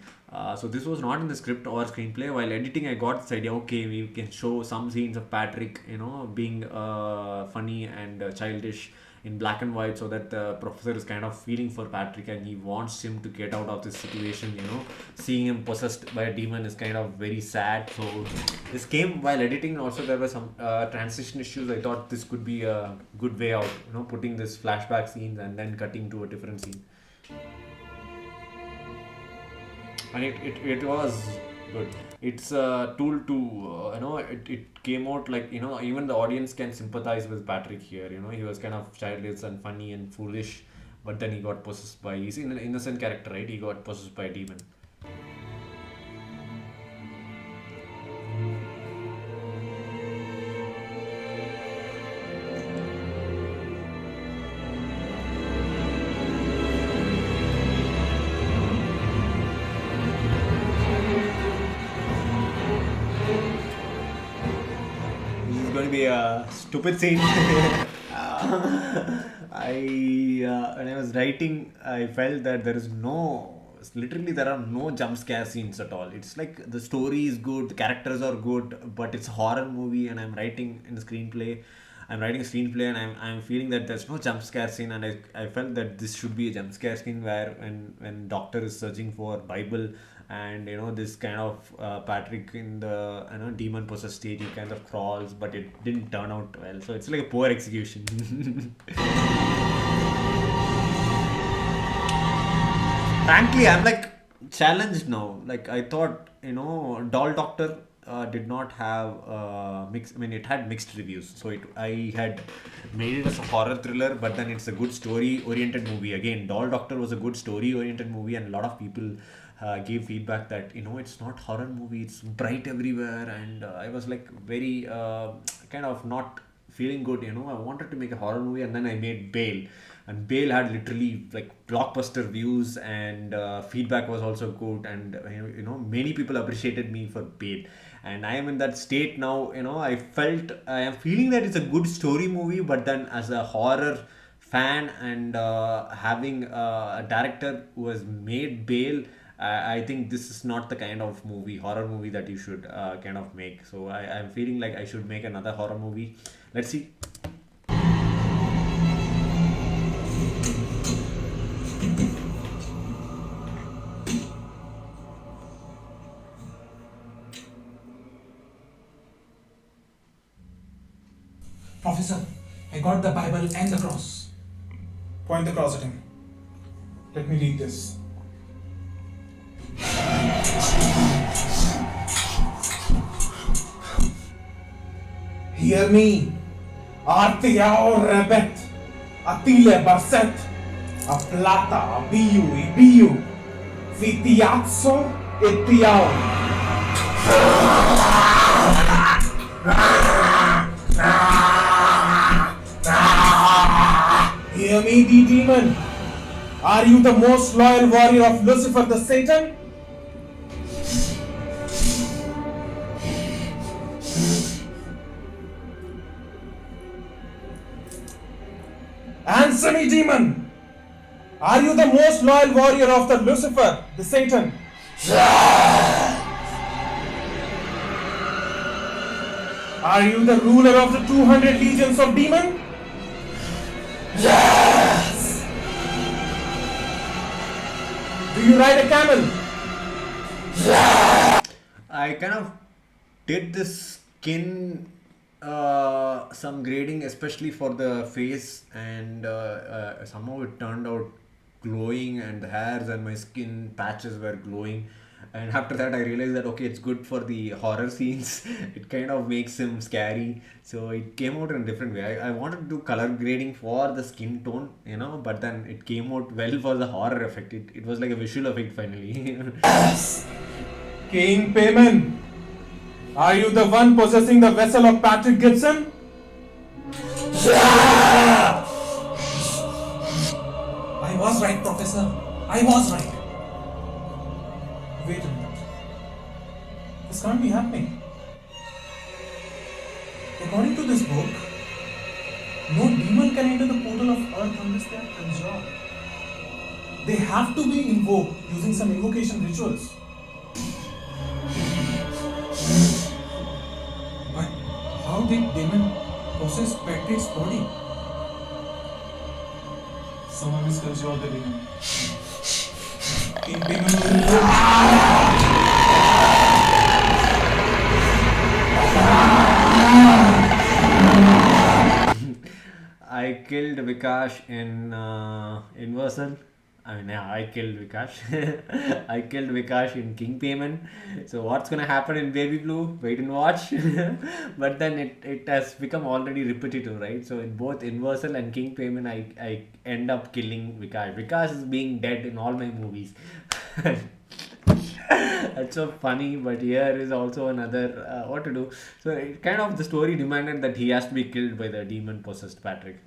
So this was not in the script or screenplay. While editing, I got this idea. Okay, we can show some scenes of Patrick, being funny and childish in black and white, so that the professor is kind of feeling for Patrick and he wants him to get out of this situation. Seeing him possessed by a demon is kind of very sad. So this came while editing. Also, there were some transition issues. I thought this could be a good way out, putting this flashback scenes and then cutting to a different scene. And it was good. It's a tool to it came out like even the audience can sympathize with Patrick here. He was kind of childish and funny and foolish, but then he got possessed by, he's an innocent character, right? He got possessed by a demon. Going to be a stupid scene. When I was writing, I felt that there are no jump scare scenes at all. It's like the story is good, the characters are good, but it's a horror movie and I'm writing a screenplay and I'm feeling that there's no jump scare scene, and I felt that this should be a jump scare scene where when doctor is searching for Bible and this kind of Patrick in the demon possessed stage, he kind of crawls, but it didn't turn out well, so it's like a poor execution. Frankly, I'm like challenged now. Like I thought, Doll Doctor did not have mixed. I mean, it had mixed reviews. So I had made it as a horror thriller, but then it's a good story-oriented movie. Again, Doll Doctor was a good story-oriented movie, and a lot of people gave feedback that it's not horror movie. It's bright everywhere, and I was like very kind of not feeling good. I wanted to make a horror movie, and then I made Bale. And Bale had literally like blockbuster views, and feedback was also good, and many people appreciated me for Bale. And I am in that state now. I am feeling that it's a good story movie, but then as a horror fan and having a director who has made Bale, I think this is not the kind of horror movie that you should kind of make. So I'm feeling like I should make another horror movie. Let's see. Professor, I got the Bible and the cross. Point the cross at him. Let me read this. Hear me, Artiao Rebet, Atile Barset, a Plata, Ibiu, Fitiazzo Etiao. Hear me, the demon. Are you the most loyal warrior of Lucifer the Satan? Answer me, demon. Are you the most loyal warrior of the Lucifer the Satan? Are you the ruler of the 200 legions of demon? Yes! Do you ride a camel? I kind of did this skin some grading, especially for the face, and somehow it turned out glowing, and the hairs and my skin patches were glowing. And after that, I realized that okay, it's good for the horror scenes. It kind of makes him scary, so it came out in a different way. I wanted to do color grading for the skin tone, but then it came out well for the horror effect. It was like a visual effect finally. King PAIMON, are you the one possessing the vessel of Patrick Gibson? I was right, Professor. I was right. Wait a minute. This can't be happening. According to this book, no demon can enter the portal of earth unless they are conjured. They have to be invoked using some invocation rituals. But how did demon possess Patrick's body? Someone has conjured the demon. King PAIMON was invoked. I killed Vikash in Inversal. I killed Vikash. I killed Vikash in King PAIMON. So what's gonna happen in Baby Blue? Wait and watch. But then it has become already repetitive, right? So in both Inversal and King PAIMON, I end up killing Vikash. Vikash is being dead in all my movies. That's so funny, but here is also another what to do. So it kind of the story demanded that he has to be killed by the demon possessed Patrick.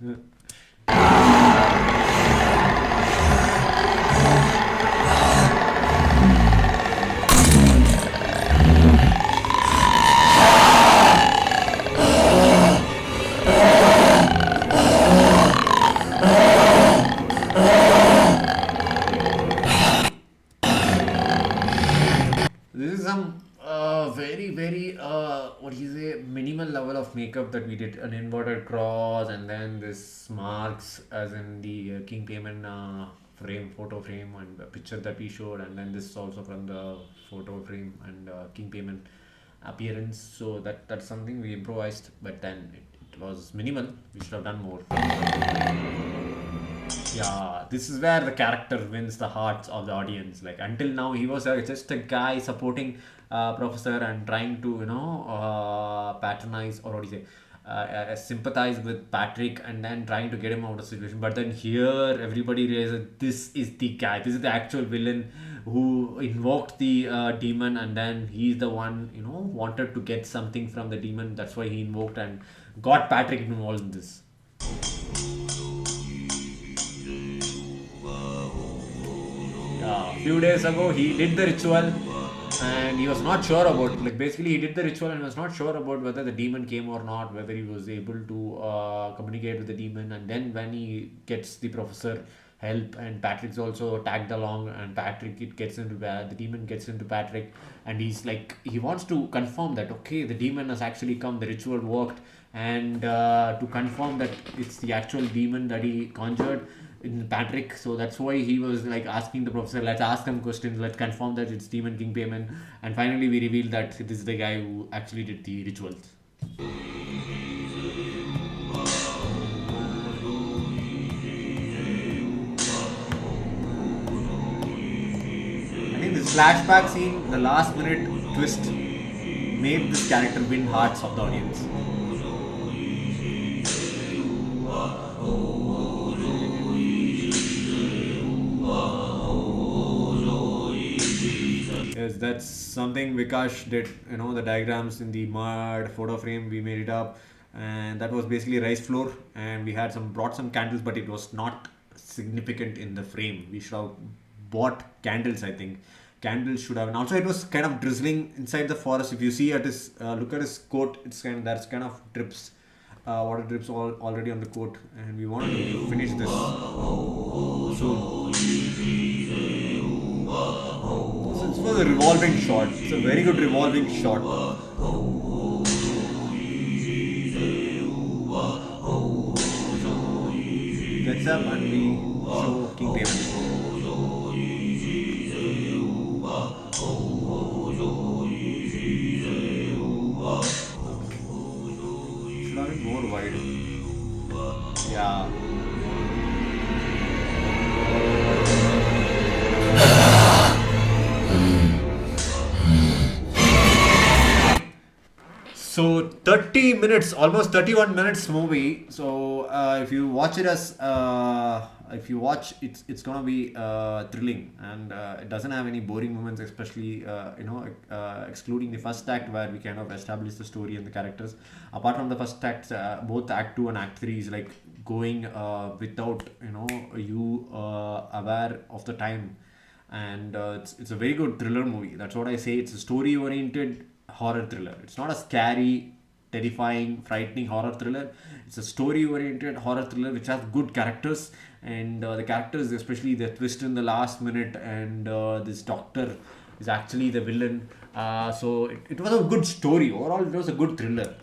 This is some very what do you say, minimal level of makeup that we did. An inverted cross, and then this marks as in the King PAIMON photo frame and picture that we showed, and then this also from the photo frame and King PAIMON appearance. So that's something we improvised, but then it was minimal. We should have done more. Yeah, this is where the character wins the hearts of the audience. Like until now, he was just a guy supporting Professor and trying to patronize, or what do you say, sympathize with Patrick, and then trying to get him out of the situation. But then here, everybody realizes this is the guy. This is the actual villain who invoked the demon, and then he's the one wanted to get something from the demon. That's why he invoked and got Patrick involved in this. A few days ago, he did the ritual, and he was not sure about, basically he did the ritual and was not sure about whether the demon came or not, whether he was able to communicate with the demon. And then when he gets the professor help, and Patrick's also tagged along, and the demon gets into Patrick, and he's like, he wants to confirm that okay, the demon has actually come, the ritual worked, and to confirm that it's the actual demon that he conjured in Patrick. So that's why he was like asking the professor, let's ask him questions, let's confirm that it's demon King PAIMON. And finally we revealed that this is the guy who actually did the rituals. I think this flashback scene, the last minute twist, made this character win hearts of the audience. Yes, that's something Vikash did. The diagrams in the mud photo frame, we made it up, and that was basically rice flour, and we had brought some candles, but it was not significant in the frame. We should have bought candles, I think. Candles should have, and also it was kind of drizzling inside the forest. If you see at his look at his coat, there's kind of drips, water drips already on the coat, and we wanted to finish this soon. So this was a revolving shot. It's a very good revolving shot. Gets up and we show King PAIMON. So 30 minutes, almost 31 minutes movie. So if you watch it if you watch it's gonna be thrilling, and it doesn't have any boring moments, especially excluding the first act where we kind of establish the story and the characters. Apart from the first act, both Act 2 and Act 3 is like going without you aware of the time, and it's a very good thriller movie. That's what I say. It's a story oriented horror thriller. It's not a scary, terrifying, frightening horror thriller. It's a story oriented horror thriller which has good characters, and the characters, especially the twist in the last minute, and this doctor is actually the villain. So it was a good story. Overall, it was a good thriller.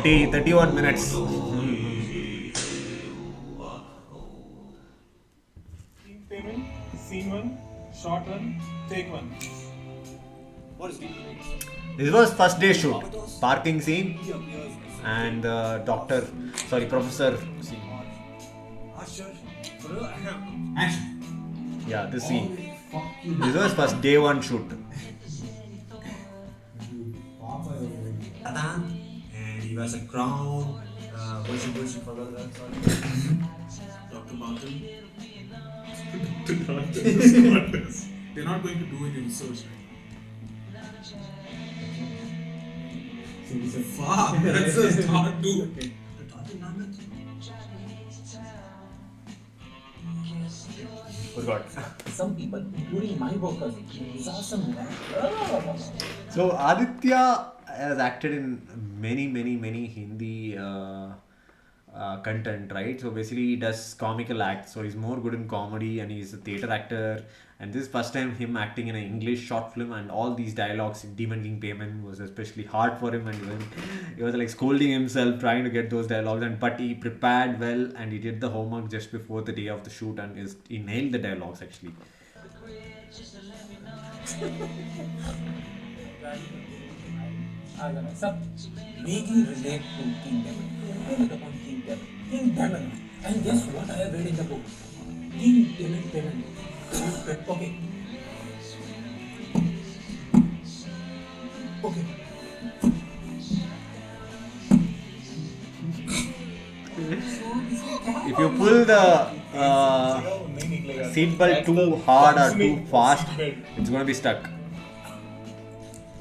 31 minutes. Payment, scene 1, shot 1, take 1. What is deepening? This was first day shoot, parking scene, and professor. Usher. Action. Yeah, this scene. This was first day one shoot. And he wears a crown. Version for that. Dr. Martin. They're not going to do it in research, right? Fuck, that's a start too. Forgot. Some people, including my workers, is awesome, man. So Aditya has acted in many Hindi content, right? So basically he does comical acts. So he's more good in comedy, and he's a theatre actor. And this is first time him acting in an English short film, and all these dialogues, Demon King Payment was especially hard for him, and he was like scolding himself trying to get those dialogues, but he prepared well, and he did the homework just before the day of the shoot, and he nailed the dialogues actually. Making relate to King Demon. Build upon King Demon. King Demon. And guess what I have read in the book? King Demon Payment. Okay. Okay. If you pull the seatbelt too hard or too fast, it's gonna be stuck.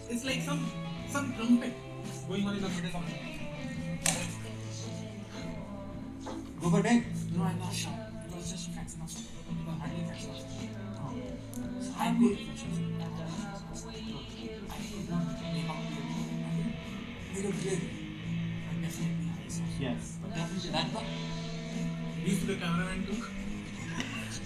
It's like some trumpet going on in the middle of Go for day? No, I'm not sure. It was just fraction of second. It was hardly fraction of second. So I'm good at fractions. I did not make out the clear. But definitely I saw. Yes. But definitely that one. These the cameraman took.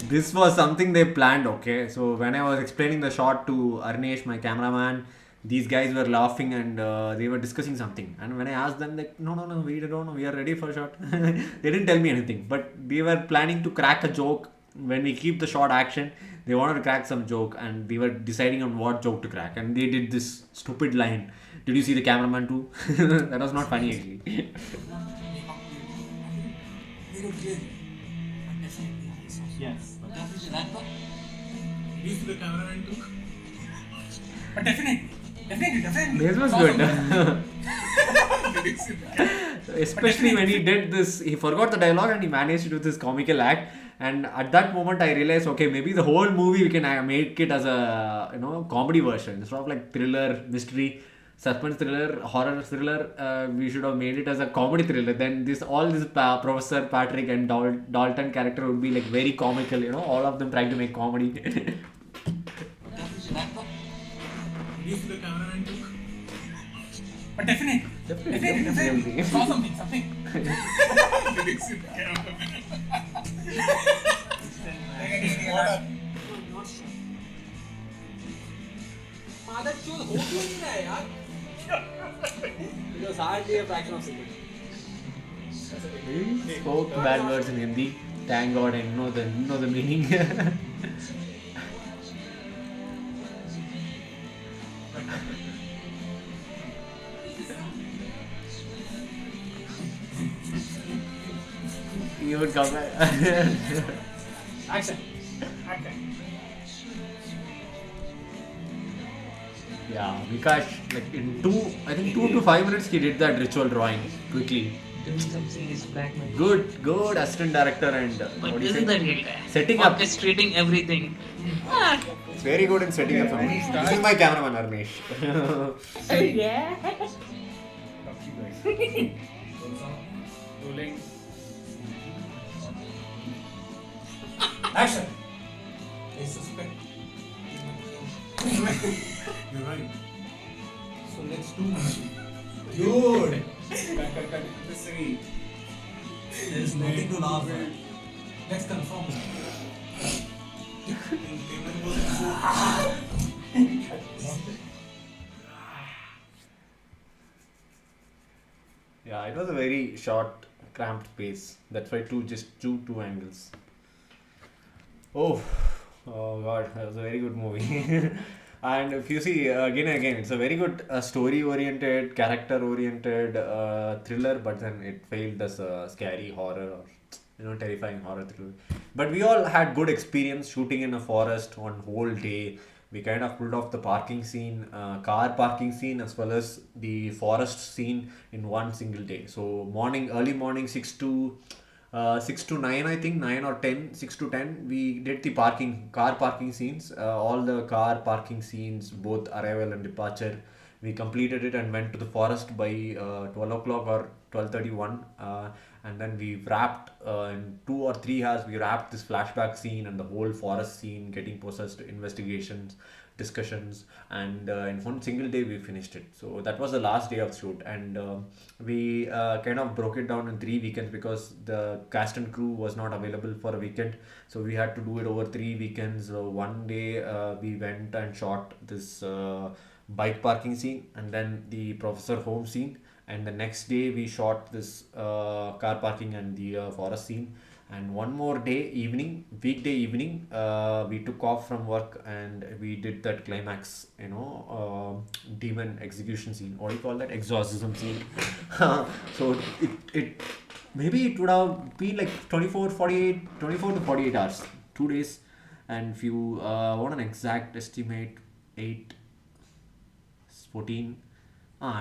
This was something they planned, okay? So when I was explaining the shot to Arnesh, my cameraman, these guys were laughing, and they were discussing something. And when I asked them, like, no, we don't know, we are ready for a shot. They didn't tell me anything, but they were planning to crack a joke. When we keep the shot action, they wanted to crack some joke, and they were deciding on what joke to crack. And they did this stupid line. Did you see the cameraman too? That was not funny actually. Yes. But definitely that one. These the cameraman took. But definitely. This was good. Especially when he did this, he forgot the dialogue and he managed to do this comical act. And at that moment, I realized, okay, maybe the whole movie we can make it as a comedy version instead of like thriller, mystery, suspense thriller, horror thriller. We should have made it as a comedy thriller. Then all this Professor Patrick and Dalton character would be like very comical. All of them trying to make comedy. These the cameraman took. But definitely. Saw something. Father chose whole thing, yaar. It was hardly a fraction of a second. He spoke bad words in Hindi. Thank God I know the meaning. would come back. Action. Action. Yeah, Vikash, like in 2 to 5 minutes, he did that ritual drawing quickly. Doing some serious blackmail. Good assistant director and But what do you isn't say? that real guy? Setting up. Orchestrating everything. It's very good in setting up something. This is my cameraman Arnesh. Yeah. Rolling. Action. I suspect. You're right. So let's do one. Good. Cut. Unnecessary. There's nothing to laugh at. Let's confirm. Payment was Yeah, it was a very short, cramped pace. That's why just two angles. Oh God, that was a very good movie. And if you see again and again, it's a very good story-oriented, character-oriented thriller, but then it failed as a scary horror or terrifying horror thriller. But we all had good experience shooting in a forest one whole day. We kind of pulled off the parking scene, car parking scene, as well as the forest scene in one single day. So early morning, 6 to 9, I think, 9 or 10, 6 to 10, we did the car parking scenes, all the car parking scenes, both arrival and departure. We completed it and went to the forest by 12 o'clock or 12:31, and then we wrapped in 2 or 3 hours. We wrapped this flashback scene and the whole forest scene, getting possessed, investigations, discussions, and in one single day we finished it. So that was the last day of shoot, and we kind of broke it down in 3 weekends because the cast and crew was not available for a weekend. So we had to do it over 3 weekends. One day we went and shot this bike parking scene, and then the professor home scene, and the next day we shot this car parking and the forest scene. And one more day, weekday evening, we took off from work and we did that climax, demon execution scene. What do you call that? Exorcism scene. So it maybe it would have been like 24 to 48 hours, 2 days. And if you want an exact estimate, 8, 14,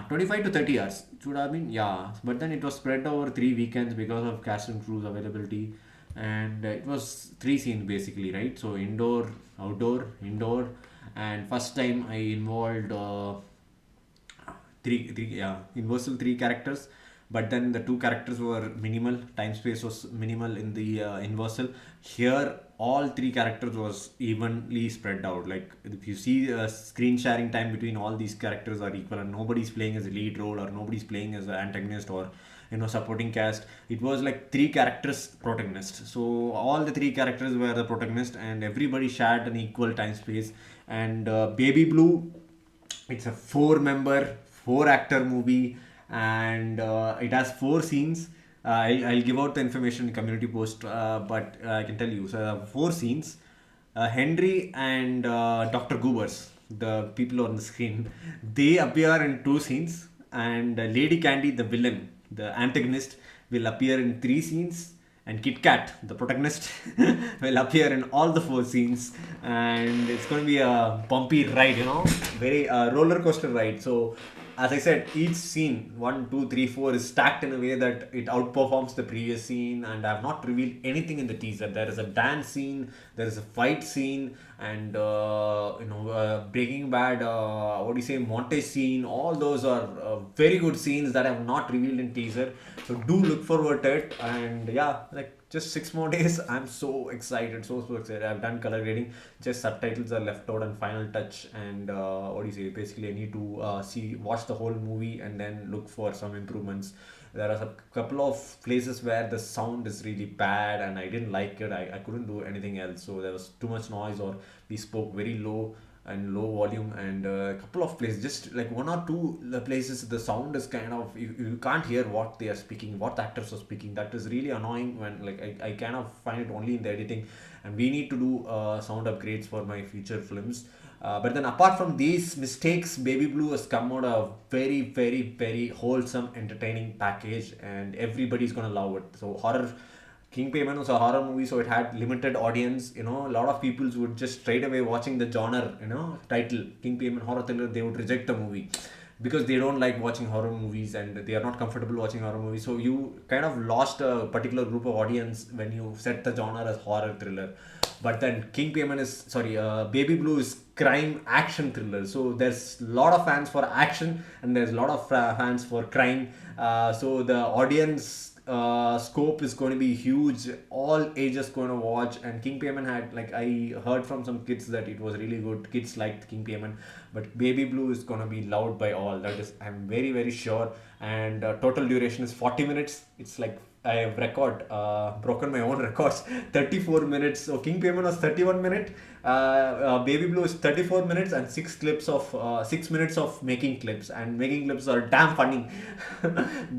25 to 30 hours. It would have been, yeah. But then it was spread over 3 weekends because of cast and crew's availability. And it was 3 scenes basically, right? So indoor, outdoor, indoor. And first time I involved universal 3 characters. But then the 2 characters were minimal, time space was minimal in the universal. Here, all 3 characters was evenly spread out. Like if you see screen sharing time between all these characters are equal, and nobody's playing as a lead role or nobody's playing as an antagonist or supporting cast. It was like 3 characters protagonist. So all the 3 characters were the protagonist, and everybody shared an equal time space. And Baby Blue, it's a 4-member, 4-actor movie. And it has 4 scenes. I'll give out the information in community post, but I can tell you. So 4 scenes. Henry and Dr. Goobers, the people on the screen, they appear in 2 scenes. And Lady Candy, the villain, the antagonist, will appear in 3 scenes. And Kit Kat, the protagonist, will appear in all the 4 scenes. And it's going to be a bumpy ride, very roller coaster ride. So as I said, each scene 1, 2, 3, 4 is stacked in a way that it outperforms the previous scene. And I have not revealed anything in the teaser. There is a dance scene, there is a fight scene, and Breaking Bad, montage scene. All those are very good scenes that I have not revealed in teaser. So do look forward to it. And yeah, just 6 more days. I'm so excited, so excited. I've done color grading, just subtitles are left out and final touch. And basically I need to watch the whole movie and then look for some improvements. There are a couple of places where the sound is really bad and I didn't like it. I couldn't do anything else. So there was too much noise, or we spoke very low volume, and a couple of places, just like 1 or 2 places, the sound is kind of, you can't hear what they are speaking, what the actors are speaking. That is really annoying when I kind of find it only in the editing, and we need to do sound upgrades for my future films. But then apart from these mistakes, Baby Blue has come out a very, very, very wholesome, entertaining package, and everybody's gonna love it. So horror King PAIMON was a horror movie, so it had limited audience. A lot of people would just straight away watching the genre, title King PAIMON horror thriller, they would reject the movie because they don't like watching horror movies and they are not comfortable watching horror movies. So you kind of lost a particular group of audience when you set the genre as horror thriller. But then Baby Blue is crime action thriller. So there's a lot of fans for action and there's a lot of fans for crime. So the audience scope is going to be huge. All ages going to watch. And King PAIMON had, I heard from some kids that it was really good. Kids liked King PAIMON. But Baby Blue is going to be loved by all. That is, I'm very, very sure. And total duration is 40 minutes. It's like I have broken my own records. 34 minutes. So King PAIMON was 31 minutes. Baby Blue is 34 minutes and 6 minutes of making clips. And making clips are damn funny.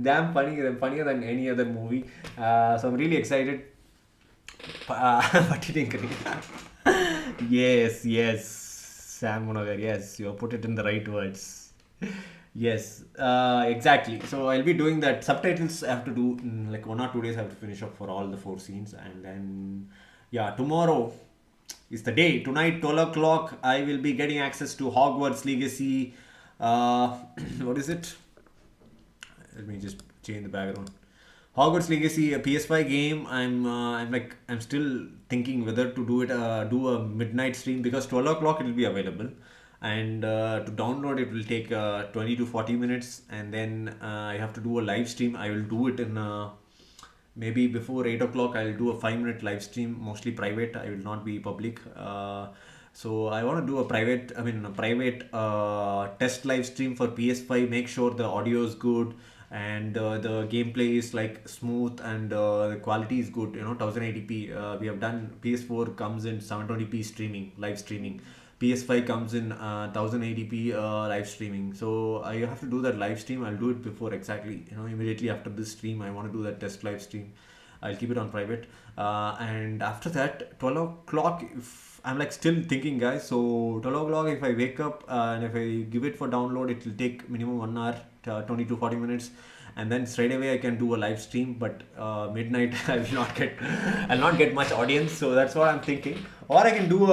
Damn funny. They're funnier than any other movie. So I'm really excited. But it didn't Yes. Sam Monagar, yes, you have put it in the right words. Yes, exactly. So I'll be doing that. Subtitles I have to do in 1 or 2 days. I have to finish up for all the 4 scenes. And then, tomorrow is the day. Tonight, 12 o'clock, I will be getting access to Hogwarts Legacy. What is it? Let me just change the background. Hogwarts Legacy, a PS5 game. I'm still thinking whether to do a midnight stream because 12 o'clock it will be available, and to download it will take 20 to 40 minutes, and then I have to do a live stream. I will do it in maybe before 8 o'clock. I'll do a 5-minute live stream, mostly private. I will not be public. So I want to do a private test live stream for PS5. Make sure the audio is good and the gameplay is smooth and the quality is good. 1080p. We have done. PS4 comes in 720p live streaming. PS5 comes in 1080p live streaming. So I have to do that live stream. I'll do it before exactly. Immediately after this stream, I want to do that test live stream. I'll keep it on private. And after that, 12 o'clock, if I'm still thinking, guys. So 12 o'clock, if I wake up and if I give it for download, it will take minimum 1 hour, 20 to 40 minutes. And then straight away I can do a live stream, but midnight I'll not get much audience. So that's what I'm thinking. Or I can do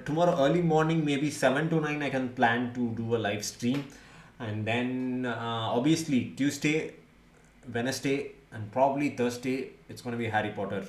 tomorrow early morning, maybe 7 to 9. I can plan to do a live stream, and then obviously Tuesday, Wednesday, and probably Thursday it's going to be Harry Potter.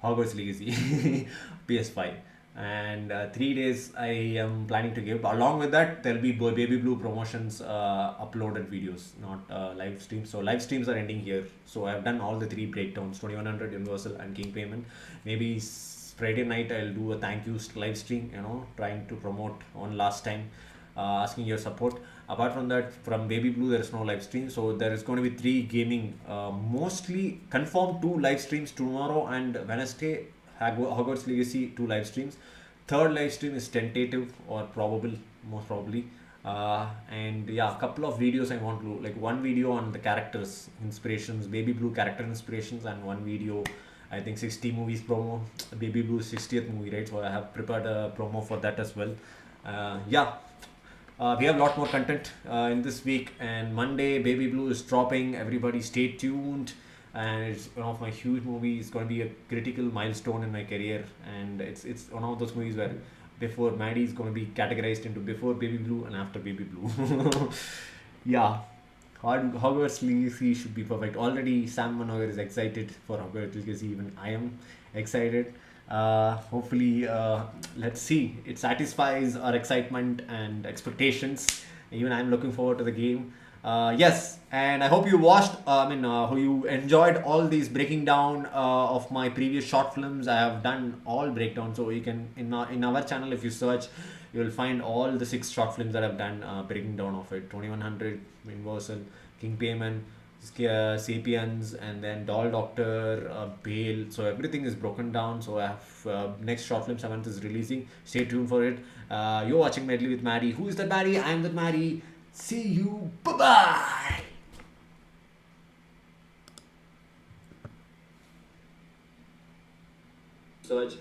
Hogwarts Legacy, PS5. And 3 days I am planning to give. Along with that, there'll be Baby Blue promotions, uploaded videos, not live streams. So live streams are ending here. So I've done all the 3 breakdowns: 2100, Universal, and King PAIMON. Maybe Friday night I'll do a thank you live stream. Trying to promote one last time, asking your support. Apart from that, from Baby Blue, there is no live stream. So there is going to be 3 gaming, mostly confirmed 2 live streams tomorrow and Wednesday. Hogwarts Legacy 2 live streams. 3rd live stream is tentative or probable, most probably. And a couple of videos I want to do. One video on the characters, inspirations, Baby Blue character inspirations, and one video, I think 60 movies promo, Baby Blue's 60th movie, right? So I have prepared a promo for that as well. We have a lot more content in this week, and Monday Baby Blue is dropping. Everybody stay tuned. And it's one of my huge movies. It's going to be a critical milestone in my career, and it's one of those movies where before Maddie is going to be categorized into before Baby Blue and after Baby Blue. Hogwarts Legacy should be perfect. Already Sam Monagar is excited for Hogwarts Legacy. Even I am excited. Hopefully, let's see, it satisfies our excitement and expectations. Even I'm looking forward to the game. Yes, and I hope you watched, you enjoyed all these breaking down of my previous short films. I have done all breakdowns, so you can, in our channel, if you search, you will find all the 6 short films that I've done, breaking down of it. 2100, Universal, King PAIMON, Sapiens, and then Doll Doctor, Bale. So everything is broken down. So I have next short film 7th is releasing. Stay tuned for it. You're watching Medley with Maddie. Who is that Maddie? I'm that Maddie. See you. Bye-bye. Search.